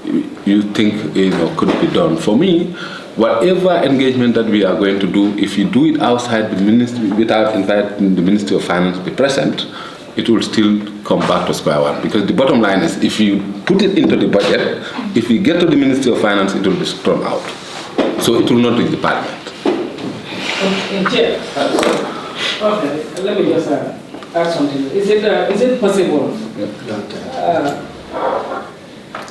you think could be done? For me, whatever engagement that we are going to do, if you do it outside the ministry without inviting the Ministry of Finance to be present, it will still come back to square one. Because the bottom line is, if you put it into the budget, if we get to the Ministry of Finance, it will be thrown out. So it will not reach the Parliament. Chair, okay, let me just add something. Is it possible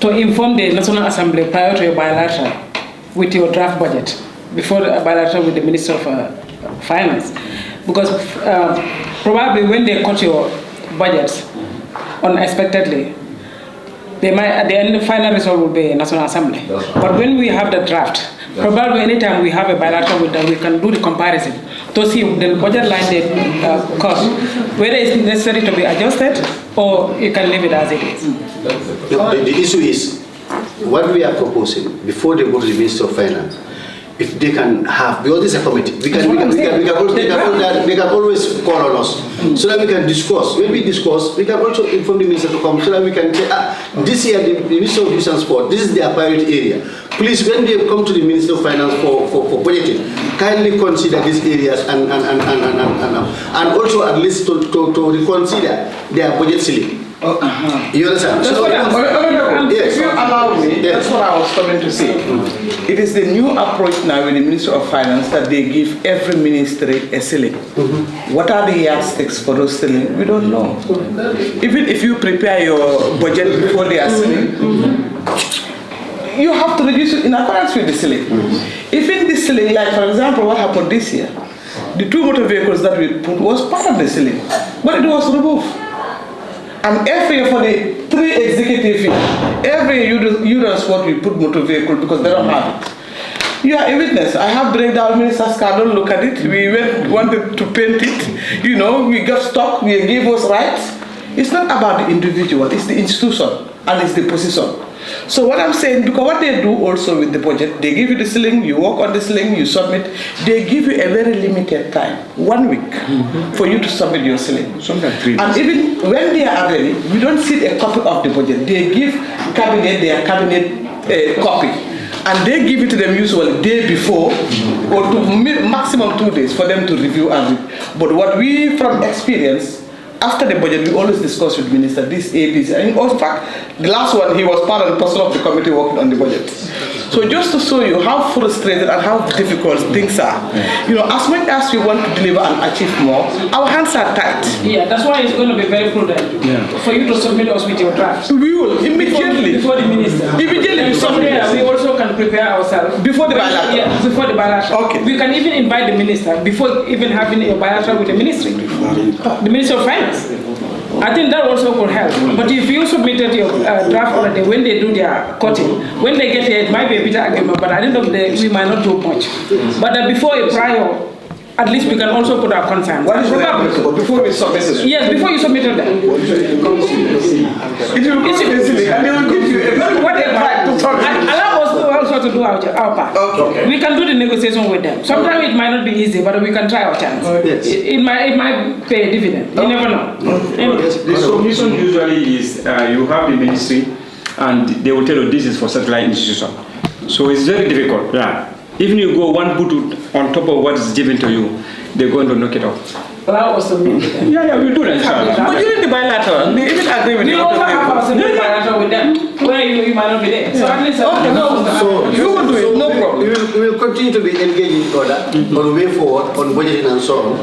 to inform the National Assembly prior to your bilateral with your draft budget, before the bilateral with the Minister of Finance? Because probably when they cut your budgets unexpectedly, they might, at the end, the final result will be National Assembly. But when we have the draft, probably anytime we have a bilateral with them, we can do the comparison to see the budget line they cost, whether it's necessary to be adjusted or you can leave it as it is. The issue is, what we are proposing, before they go to the Minister of Finance, if they can have, because this is a committee, they can always call on us, so that we can discuss. When we discuss, we can also inform the Minister to come, so that we can say, this year the Minister of Youth and Sport, this is their priority area. Please, when they come to the Minister of Finance for budgeting, kindly consider these areas and also at least to reconsider their budget ceiling. You understand? That's if you allow me, that's what I was coming to say. It is the new approach now in the Ministry of Finance that they give every ministry a ceiling. What are the yardsticks for those ceilings? We don't know. Even if you prepare your budget before they are ceiling, you have to reduce it in accordance with the ceiling. Even the ceiling, like for example, what happened this year, the 2 motor vehicles that we put was part of the ceiling, but it was removed. And every year for the 3 executive years, every year that's what we put motor vehicle because they don't have it. You are a witness. I have breakdown minister's card, don't look at it. We wanted to paint it. We got stuck, we gave us rights. It's not about the individual, it's the institution and it's the position. So what I'm saying, because what they do also with the budget, they give you the ceiling, you work on the ceiling, you submit, they give you a very limited time, 1 week, for you to submit your ceiling. Sometimes 3 days. And even when they are ready, we don't see a copy of the budget. They give cabinet their cabinet copy. And they give it to them usually day before, or to maximum 2 days for them to review and read. But what we, from experience, after the budget, we always discuss with Minister this, ABC. And in fact, the last one, he was part and parcel of the committee working on the budget. So just to show you how frustrated and how difficult things are, as much as we want to deliver and achieve more, our hands are tight. Yeah, that's why it's going to be very prudent for you to submit us with your drafts. We will, immediately. Before the minister. Immediately. We also can prepare ourselves. Before the bilateral? Yeah, before the bilateral. Okay. We can even invite the minister before even having a bilateral with the ministry. The Minister of Finance. I think that also could help. But if you submitted your draft already, when they do their cutting, when they get here, it might be a bitter argument, but at the end of the day, we might not do much. But before a prior, at least we can also put our concerns. What is the before we submit it? Yes, before you submitted them. It will be easily, and they will give you a very allow us also to do our part. Okay. We can do the negotiation with them. Sometimes it might not be easy, but we can try our chance. It might pay a dividend. You never know. The solution usually is you have the ministry and they will tell you this is for satellite institution. So it's very difficult. Yeah. Even you go one boot on top of what is given to you, they're going to knock it off. But I also mean Yeah, we'll do that. But during the bilateral, we even agree with we also have our civil bilateral with them, where you might not be there. So at least So you will do it, no problem. We will continue to be engaged in order on the way forward on budgeting and so on.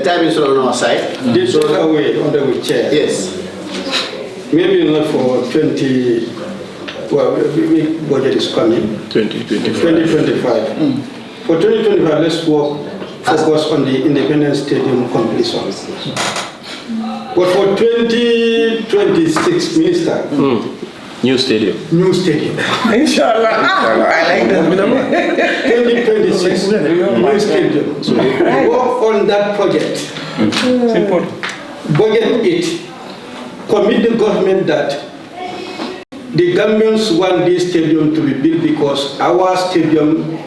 Time is on our side. This is away on the chair. Yes. Maybe not for 20. Well, we budget is coming. 2025. For 2025, let's focus on the Independence Stadium completion. But for 2026, Minister. New stadium. New stadium. Inshallah. I like that. 2026, new stadium. Work on that project. It's important. Budget it. Commit the government that the Gambians want this stadium to be built because our stadium,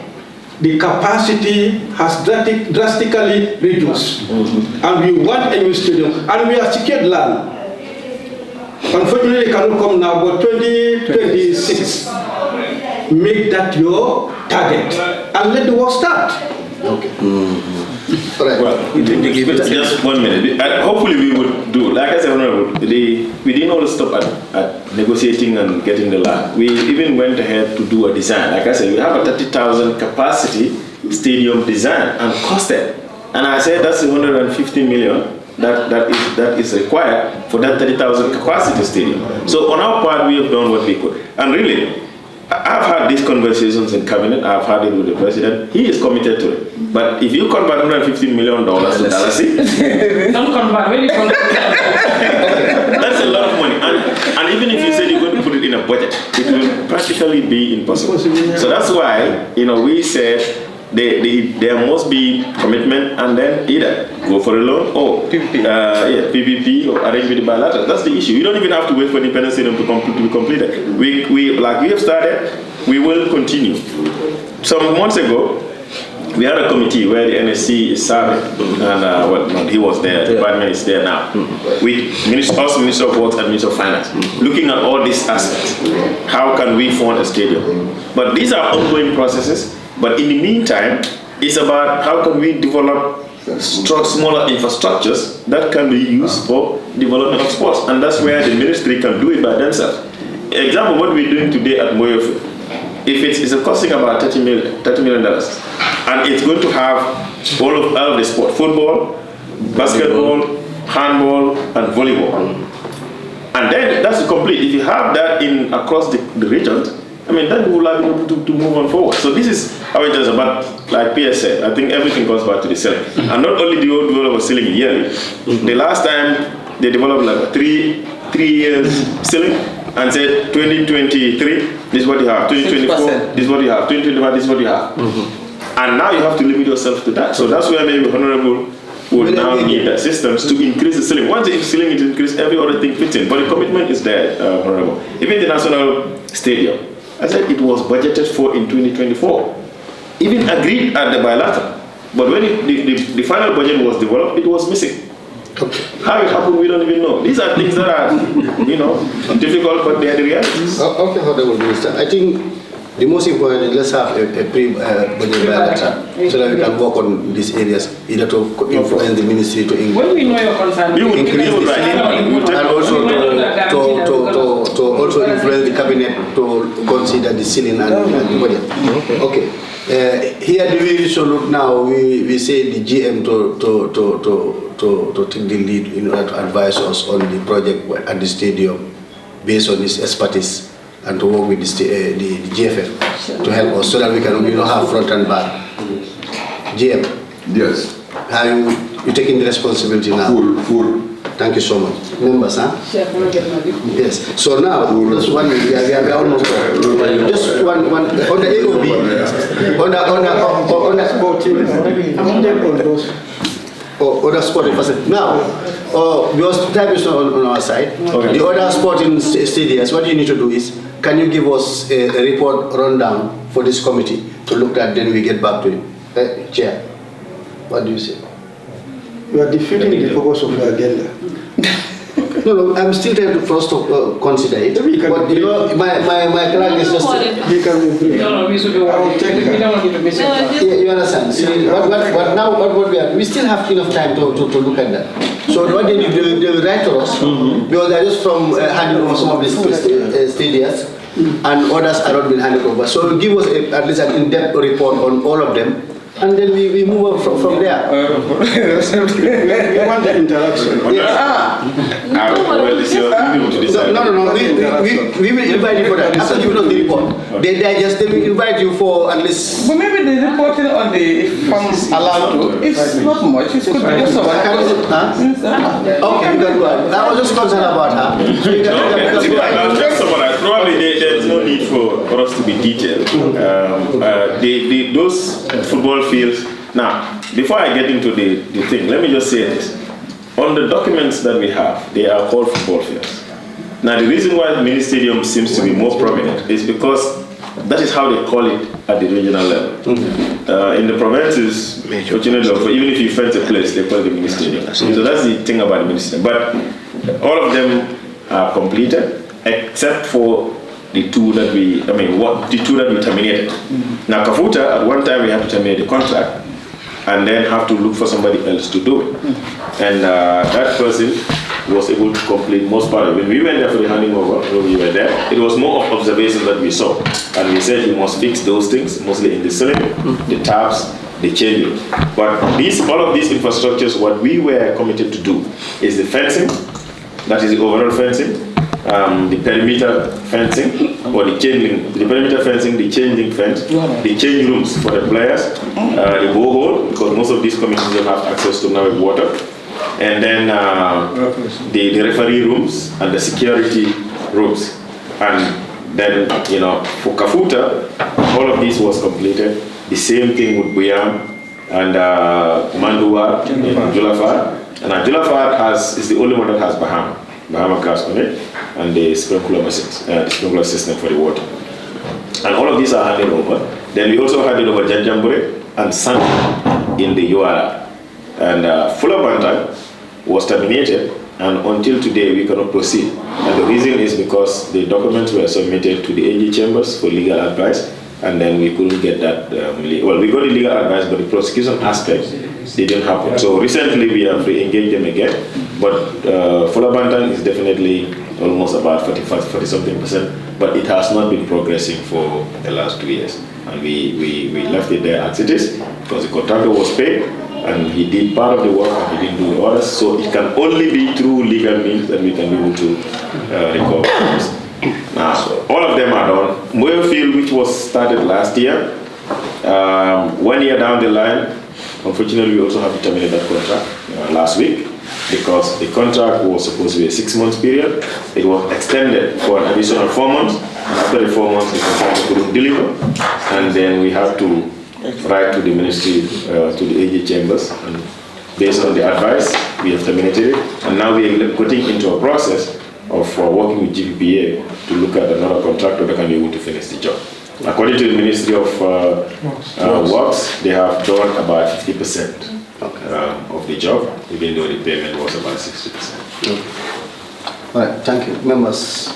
the capacity has drastically reduced. And we want a new stadium. And we are secured land. Unfortunately, it cannot come now, but 2026, make that your target. And let the work start. Okay. Well, just 1 minute. Hopefully we would do, like I said, Honorable, we didn't all stop at negotiating and getting the land. We even went ahead to do a design. Like I said, we have a 30,000 capacity stadium design and costed. And I said that's 150 million that is required for that 30,000 capacity stadium. So on our part, we have done what we could. And really, I've had these conversations in cabinet. I've had it with the president. He is committed to it. But if you convert $150 million to dollars, don't convert. When you convert, that's a lot of money. And even if you said you're going to put it in a budget, it will practically be impossible. So that's why we said there must be commitment, and then either go for a loan or PPP or arrange with the bilateral. That's the issue. You don't even have to wait for Independence Stadium to be completed. We have started, we will continue. Some months ago, we had a committee where the NSC is serving, and he was there, the department is there now, with Minister of Works and Minister of Finance, looking at all these aspects. How can we fund a stadium? But these are ongoing processes. But in the meantime, it's about how can we develop smaller infrastructures that can be used for development of sports. And that's where the ministry can do it by themselves. Example, what we're doing today at Moyofe, if it's costing about $30 million, and it's going to have all of the sport, football, basketball, handball, and volleyball. And then that's complete. If you have that across the regions, then we will be able to move on forward. So this is how it is about, like PS said, I think everything comes back to the ceiling. And not only do you develop a ceiling yearly, the last time they developed like a three years ceiling and said 2023, this is what you have, 2024, 6%. This is what you have, 2025, this is what you have. And now you have to limit yourself to that. So that's where maybe Honorable would now need assistance to increase the ceiling. Once the ceiling is increased, every other thing fits in. But the commitment is there, Honorable. Even the National Stadium, I said it was budgeted for in 2024. Even agreed at the bilateral. But when the final budget was developed, it was missing. How it happened, we don't even know. These are things that are, difficult, but they are the realities. Okay, Honorable Minister. I think the most important is let's have a pre-budget bilateral so that we can work on these areas, either to influence the ministry to when we know your concern, increase the ceiling, and also to also influence the cabinet to consider the ceiling and the budget. Okay. Here the way we should look now, we say the GM to take the lead in order to advise us on the project at the stadium based on his expertise, and to work with the GFM to help us so that we can have front and back. GM. Yes. Are you taking the responsibility now? Full. Thank you so much. Members, huh? Yes. So now, just 1 minute, we are almost there. Just one, on the AOB, on the sporting facility. Now, because time is not on our side, the other sporting stadiums, what you need to do is, can you give us a report rundown for this committee to look at, then we get back to you. Chair, what do you say? You are defeating the focus of the agenda. No, I'm still trying to first consider it. But you know, my clerk is just. We don't want you to miss it. Yeah, you understand? See, but now what we still have enough time to look at that. So what they will write to us, because they are just from handing over some of these stadiums, and others are not being handed over. So give us at least an in-depth report on all of them, and then we move on from there. We want the interaction. Yes. Well, it's your duty to decide. No. We will invite you for that. After giving us the report, they will invite you for at least. But maybe the reporting on the, if I'm allowed to, it's not much. It's good to just Okay, we can go ahead. I was just concerned about her. So you can Just summarize. Probably there's no need for us to be detailed. Those football fields. Now, before I get into the thing, let me just say this. On the documents that we have, they are called football fields. Now, the reason why the mini stadium seems to be more prominent is because that is how they call it at the regional level. In the provinces, fortunately, even if you fence a place, they call it the mini stadium. So that's the thing about the mini stadium. But all of them are completed, except for the two that we terminated. Now, Kafuta, at one time we had to terminate the contract and then have to look for somebody else to do it. And that person was able to complete most part of it. When we went there for the handing over, when we were there, it was more of observation that we saw. And we said we must fix those things, mostly in the ceiling, the taps, the changing. But all of these infrastructures, what we were committed to do is the fencing, that is the overall fencing, the perimeter fencing, or the changing, the perimeter fencing, the changing fence, the change rooms for the players, the borehole, because most of these communities don't have access to now water, and then the referee rooms and the security rooms. And then, for Kafuta, all of this was completed. The same thing with Buyam and Manduwa in Julafat. And Julafat is the only one that has Bahama gas on it, and the sprinkler system for the water. And all of these are handed over. Then we also handed over Janjambure and Sand in the URR. And Fuller Bantan was terminated, and until today we cannot proceed. And the reason is because the documents were submitted to the AG chambers for legal advice, and then we couldn't get that. Well, we got the legal advice, but the prosecution aspect didn't happen. So recently we have re-engaged them again, but Fuller Bantan is definitely almost about 40-something%, but it has not been progressing for the last 2 years. And we left it there as it is, because the contractor was paid, and he did part of the work and he didn't do the others. So it can only be through legal means that we can be able to recover this. Now, all of them are done. Moylefield, which was started last year, 1 year down the line, unfortunately we also have to terminate that contract last week, because the contract was supposed to be a 6-month period. It was extended for an additional 4 months. And after the 4 months, the contractor couldn't deliver, and then we have to write to the ministry, to the AG chambers, and based on the advice, we have terminated it. And now we are getting into a process of working with GPPA to look at another contractor that can be able to finish the job. According to the Ministry of Works, they have done about 50% of the job, even though the payment was about 60%. All right, thank you. Members,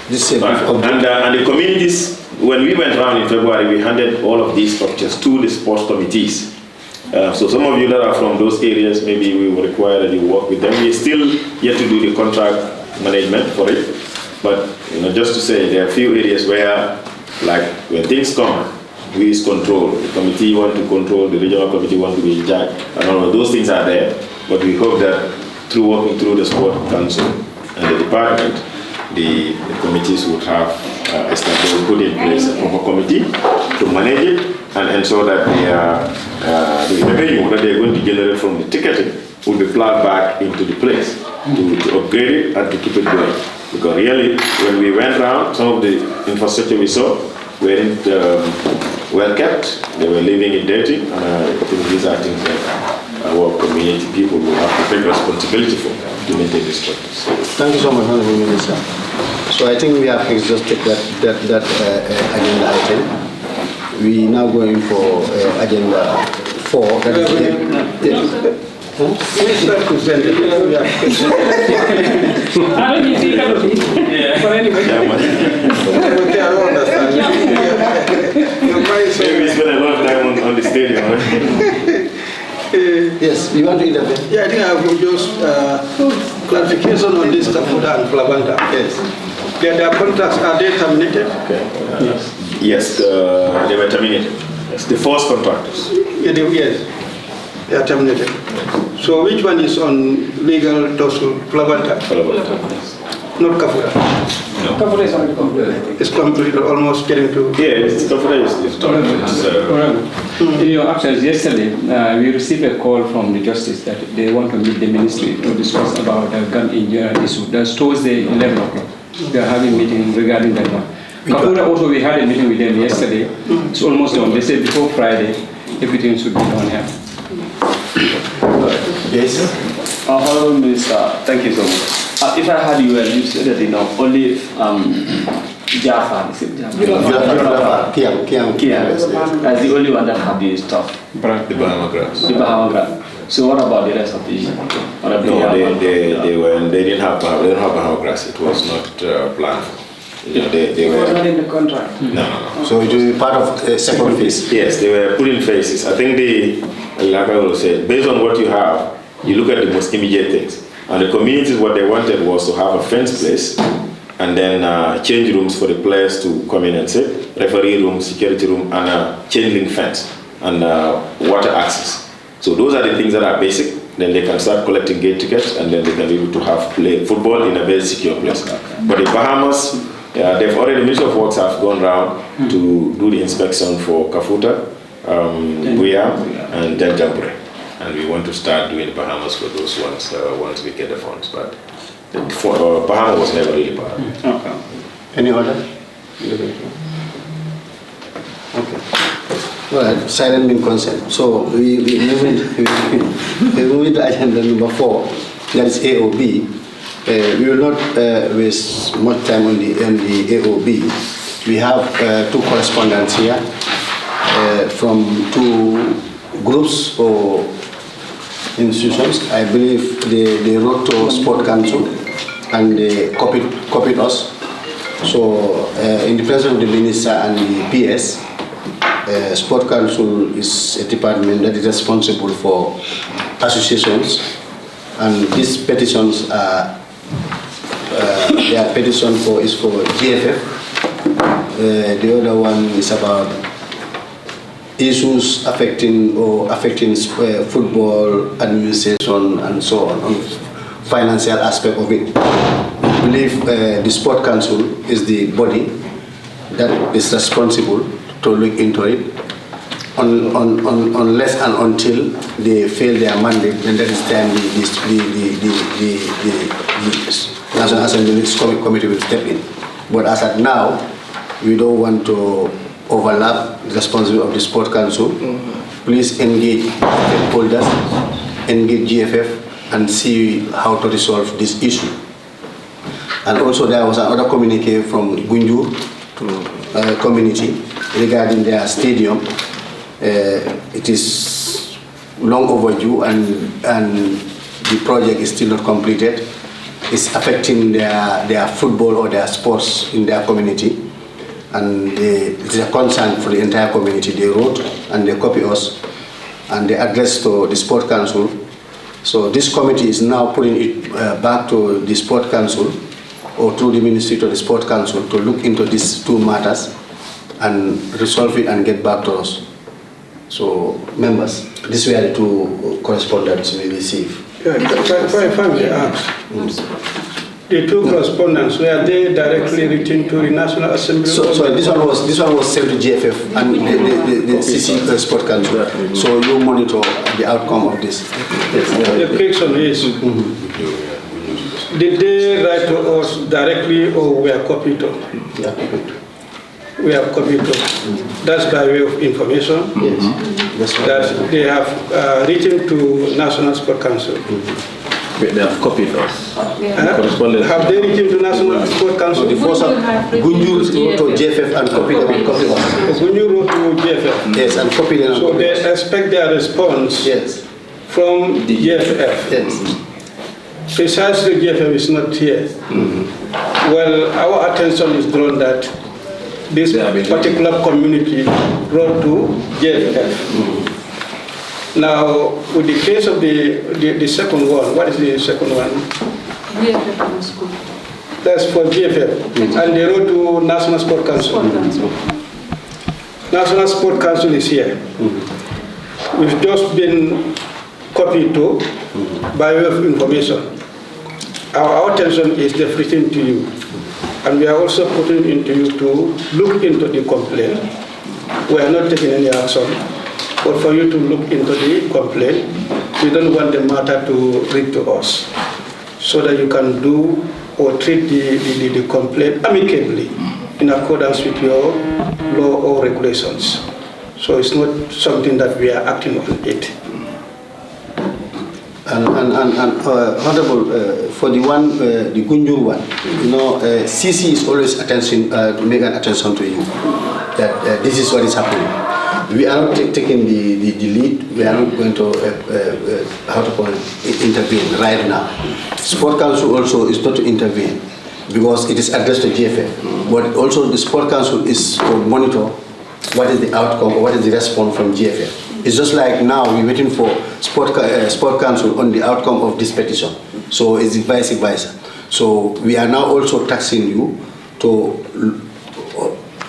this is and the communities, when we went around in February, we handed all of these structures to the sports committees. So some of you that are from those areas, maybe we will require that you work with them. We still yet to do the contract management for it. But just to say, there are a few areas where, like when things come, we is control. The committee want to control, the regional committee want to be in charge, and all of those things are there. But we hope that through working through the sport council and the department, the committees would have established, put in place a proper committee to manage it and ensure that the revenue that they're going to generate from the ticketing will be plugged back into the place to upgrade it and to keep it going. Because really, when we went around, some of the infrastructure we saw weren't well kept. They were leaving it dirty, and I think these are things that our community people will have to take responsibility for to maintain these structures. Thank you so much, Honorable Minister. So I think we have exhausted that agenda item. We now going for agenda 4. That is Minister presented. I don't you see kind of thing. But anyway. Okay, I don't understand. Maybe we spend a lot of time on the stadium. Yes, you want to intervene? Yeah, I think I will just clarification on this Kafuta and Flabanta. Yes. Their contracts, are they terminated? Okay. Yes, they were terminated. Yes, the first contractors. Yes, they are terminated. So which one is on legal tussle? Flabanta? Not Kafuta? No. Kafuta is already completed. It's completed, almost getting to... Yeah, Kafuta is done. In your absence yesterday, we received a call from the justice that they want to meet the ministry to discuss about the gun injury issue. That's Tuesday, 11 o'clock. They are having a meeting regarding that one. Kafuta also, we had a meeting with them yesterday. It's almost done. They said before Friday, everything should be done here. Yes. Honorable Minister, thank you so much. If I heard you well, you said that only Jaffa, is it Jaffa? Kiang, as the only one that had the stuff. The Bahama grass. The Bahama grass. So what about the rest of the? No, they didn't have Bahama grass. It was not planned. You know, they were not in the contract. No. So it will be part of a second phase. Yes, they were put in phases. I think like I will say, based on what you have, you look at the most immediate things. And the communities, what they wanted was to have a fenced place, and then change rooms for the players to come in and sit, referee room, security room, and a chain link fence, and water access. So those are the things that are basic. Then they can start collecting gate tickets, and then they can be able to play football in a very secure place. But the Bahamas, they've already, the Ministry of Works have gone around to do the inspection for Kafuta, Guya, and then Jampure. And we want to start doing the Bahamas for those ones once we get the funds. But Bahama was never really part of it. Okay. Any other? Okay. All right, silent being consent. So we move to agenda number 4, that is AOB. We will not waste much time on the AOB. We have 2 correspondents here from 2 groups or institutions. I believe they wrote to Sport Council and they copied us. So in the presence of the Minister and the PS, Sport Council is a department that is responsible for associations, and these petitions are their petition is for GFF. The other one is about issues affecting football administration and so on financial aspect of it. I believe the Sport Council is the body that is responsible to look into it. Unless and until they fail their mandate, then that is time the National Assembly Committee will step in. But as at now, we don't want to overlap the responsibility of the Sport Council. Please engage stakeholders, engage GFF, and see how to resolve this issue. And also there was another communique from Gunjur community regarding their stadium. It is long overdue, and the project is still not completed. It's affecting their football or their sports in their community. And it is a concern for the entire community. They wrote and they copy us and they addressed to the Sport Council. So this committee is now putting it back to the Sport Council or to the Ministry to the Sport Council to look into these 2 matters and resolve it and get back to us. So members, these were the 2 correspondents we received. If I may ask, the 2 correspondents, were they directly written to the National Assembly? So this one was sent to GFF and the CC Sport Council. So you monitor the outcome of this. The question is, did they write to us directly or we are copied to? We have copied to. That's by way of information. Yes. That they have written to National Sport Council. They have copied us. Have they written to National Sport Council? The first Gunjur wrote to GFF and copied them and copied us. Gunjur wrote to GFF? Yes, and copied them. So they expect their response from the GFF. Yes. Precisely, GFF is not here. Well, our attention is drawn that this particular community brought to GFF. Now, with the case of the second one, what is the second one? GFF school. That's for GFF. And they wrote to National Sport Council. National Sport Council is here. We've just been copied to by way of information. Our attention is definitely to you. And we are also putting into you to look into the complaint. We are not taking any action, but for you to look into the complaint. We don't want the matter to reach to us, so that you can do or treat the complaint amicably in accordance with your law or regulations. So it's not something that we are acting on it. And Honorable, for the one, the Gunjur one, CC is always attention to make an attention to you that this is what is happening. We are not taking the lead. We are not going to intervene right now. Sport Council also is not to intervene because it is addressed to GFF. But also the Sport Council is to monitor what is the outcome or what is the response from GFF. It's just like now we're waiting for Sport Council on the outcome of this petition. So it's vice versa. So we are now also taxing you to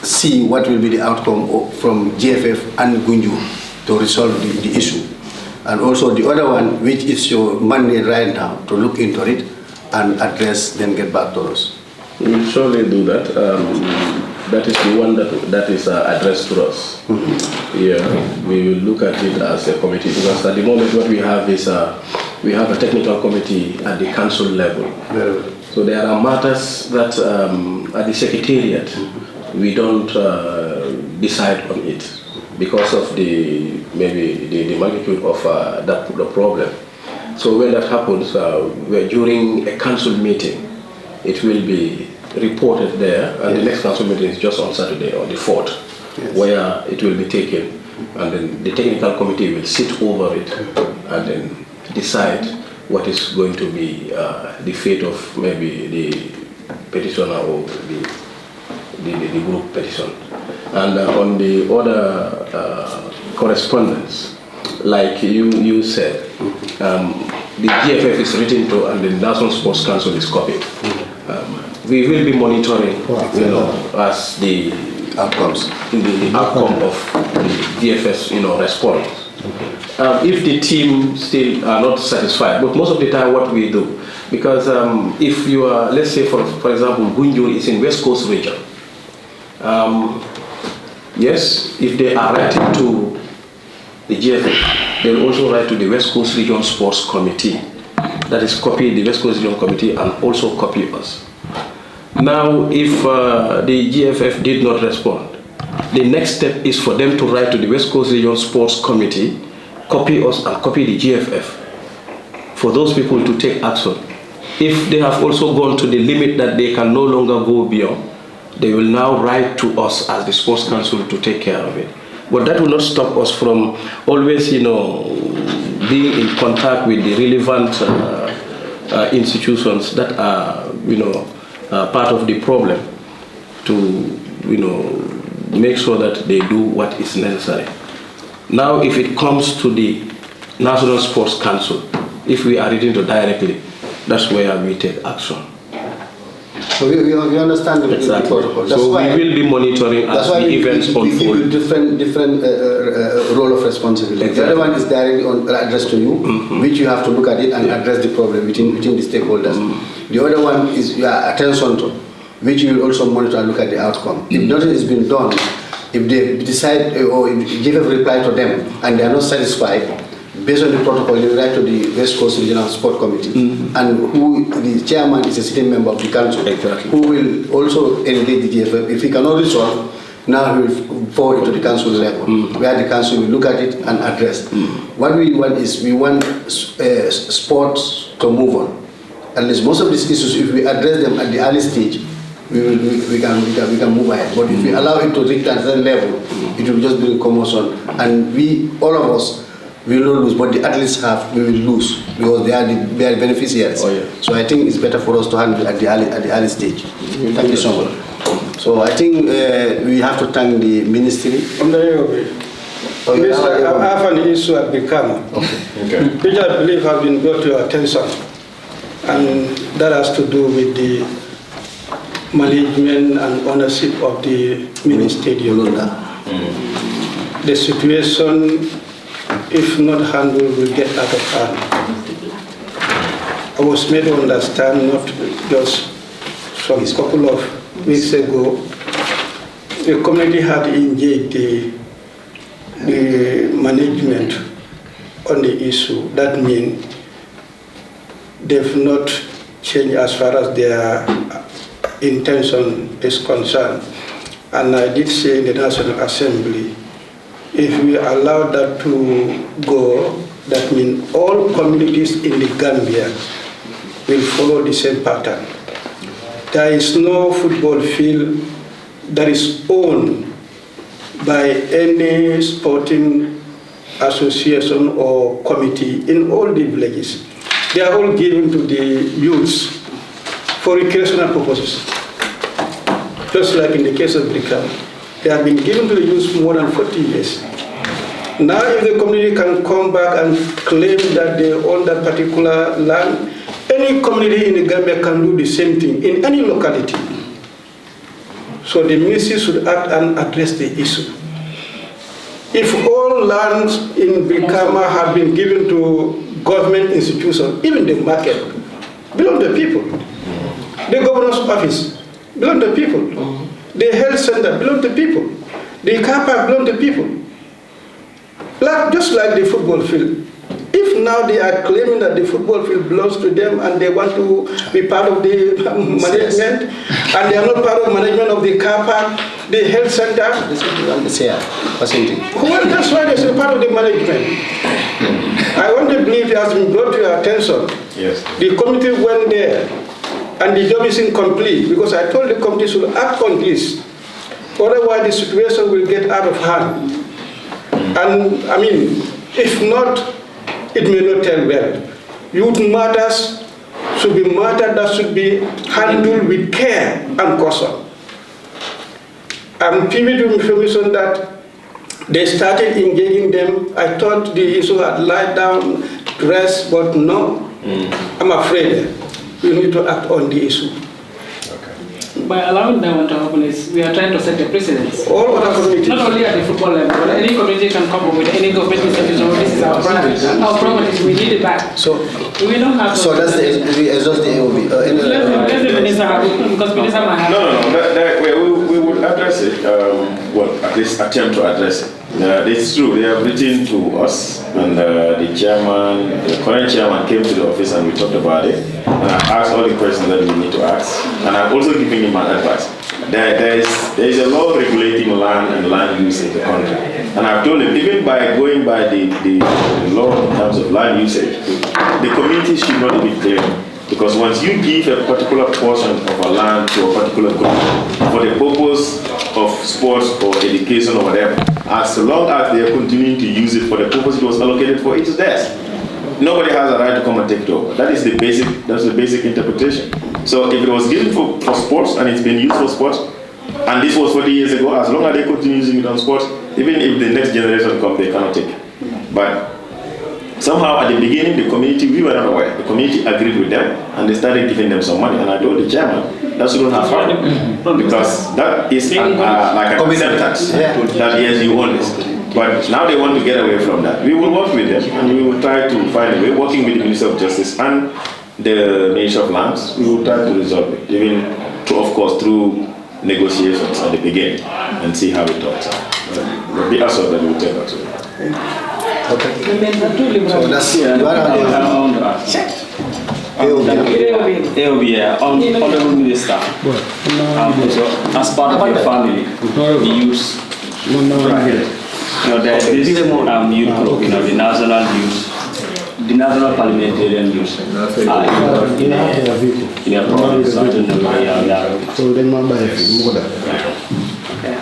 see what will be the outcome from GFF and Gunjur to resolve the issue. And also the other one, which is your mandate right now, to look into it and address, then get back to us. We will surely do that. That is the one that is addressed to us. Yeah, we will look at it as a committee, because at the moment what we have is we have a technical committee at the council level. So there are matters that at the secretariat we don't decide on it because of the magnitude of the problem. So when that happens, during a council meeting, it will be reported there, and the next council meeting is just on Saturday, on the 4th, where it will be taken, and then the technical committee will sit over it and then decide what is going to be the fate of maybe the petitioner or the group petition. And on the other correspondence, like you said, the GFF is written to and the National Sports Council is copied. We will be monitoring, as the outcomes, the outcome of the GFS, response. If the team still are not satisfied, but most of the time what we do, because if you are, let's say for example, Gunjur is in West Coast region. Yes, if they are writing to the GFF, they will also write to the West Coast Region Sports Committee. That is copy the West Coast Region Committee and also copy us. Now, if the GFF did not respond, the next step is for them to write to the West Coast Region Sports Committee, copy us and copy the GFF, for those people to take action. If they have also gone to the limit that they can no longer go beyond, they will now write to us as the Sports Council to take care of it. But that will not stop us from always, being in contact with the relevant institutions that are, part of the problem, to, make sure that they do what is necessary. Now, if it comes to the National Sports Council, if we are reading to directly, that's where we take action. So we understand the protocol. So we will be monitoring as the events unfold. We give you different role of responsibility. Exactly. The other one is directly addressed to you, which you have to look at it and address the problem within the stakeholders. The other one is your attention to, which you will also monitor and look at the outcome. If nothing has been done, if they decide or if give a reply to them and they are not satisfied, based on the protocol, they will write to the West Coast Regional Sport Committee, and who the chairman is a sitting member of the council, who will also engage the GFF. If he cannot resolve, now he will forward it to the council level, where the council will look at it and address. What we want is we want sports to move on. At least most of these issues, if we address them at the early stage, we can move ahead. But if we allow it to reach a certain level, it will just bring commotion, and we, all of us, we will not lose, but the athletes we will lose because they are the beneficiaries. Oh, yeah. So I think it's better for us to handle at the early stage. Thank you so much. So I think we have to thank the ministry. I have an issue at Brikama, which I believe has been brought to your attention, and that has to do with the management and ownership of the mini stadium. The situation, if not handled, will get out of hand. I was made to understand, not just some couple of weeks ago, the community had engaged the management on the issue. That means they've not changed as far as their intention is concerned. And I did say in the National Assembly, if we allow that to go, that means all communities in the Gambia will follow the same pattern. There is no football field that is owned by any sporting association or committee in all the villages. They are all given to the youths for recreational purposes. Just like in the case of Brikama, they have been given to the youths more than 40 years. Now if the community can come back and claim that they own that particular land, any community in the Gambia can do the same thing in any locality. So the ministry should act and address the issue. If all lands in Brikama have been given to government institutions, even the market, belong to people. The governor's office belong to people. The health center belong to people. The car park belong to people. Just like the football field. If now they are claiming that the football field belongs to them and they want to be part of the management, and they are not part of management of the car park, the health center, well, that's why they say part of the management. I want to believe it has been brought to your attention. Yes. The committee went there and the job is incomplete because I told the committee should act on this. Otherwise the situation will get out of hand. And I mean, if not, it may not tell well. Youth matters should be matter that should be handled with care and caution. I'm privy to information that they started engaging them. I thought the issue had lied down, rest, but no. I'm afraid we need to act on the issue. By allowing that to happen is we are trying to set the precedence. All other communities. Not only at the football level, but any community can come up with any government institution. This is our property. Our properties, we need it back. So we don't have. So that's the exhaust the AOB. Let the minister have it, because minister might have. No. We would address it. Well, at least attempt to address it. It's true. They have written to us, and the chairman, the current chairman, came to the office and we talked about it. And I asked all the questions that we need to ask, and I'm also giving him an advice. There is a law regulating land and land use in the country, and I've told him even by going by the law in terms of land usage, the community should not be claimed. Because once you give a particular portion of a land to a particular group for the purpose of sports or education or whatever, as long as they are continuing to use it for the purpose it was allocated for, it is theirs. Nobody has a right to come and take it over. That's the basic interpretation. So if it was given for sports and it's been used for sports, and this was 40 years ago, as long as they continue using it on sports, even if the next generation comes, they cannot take it. But somehow at the beginning, the community, we were not aware. The community agreed with them and they started giving them some money. And I told the chairman, that shouldn't have happened. Because that is like a acceptance that yes, you own this. But now they want to get away from that. We will work with them and we will try to find a way, working with the Minister of Justice and the Minister of Lands, we will try to resolve it, even of course through negotiations at the beginning and see how it turns out. Be assured that we will take action. Okay. So that's AOB, Honorable Minister, as part of your family, you use there is this youth group, the national youth, the national parliamentarian youth in a province. So they might buy a few more. Yeah.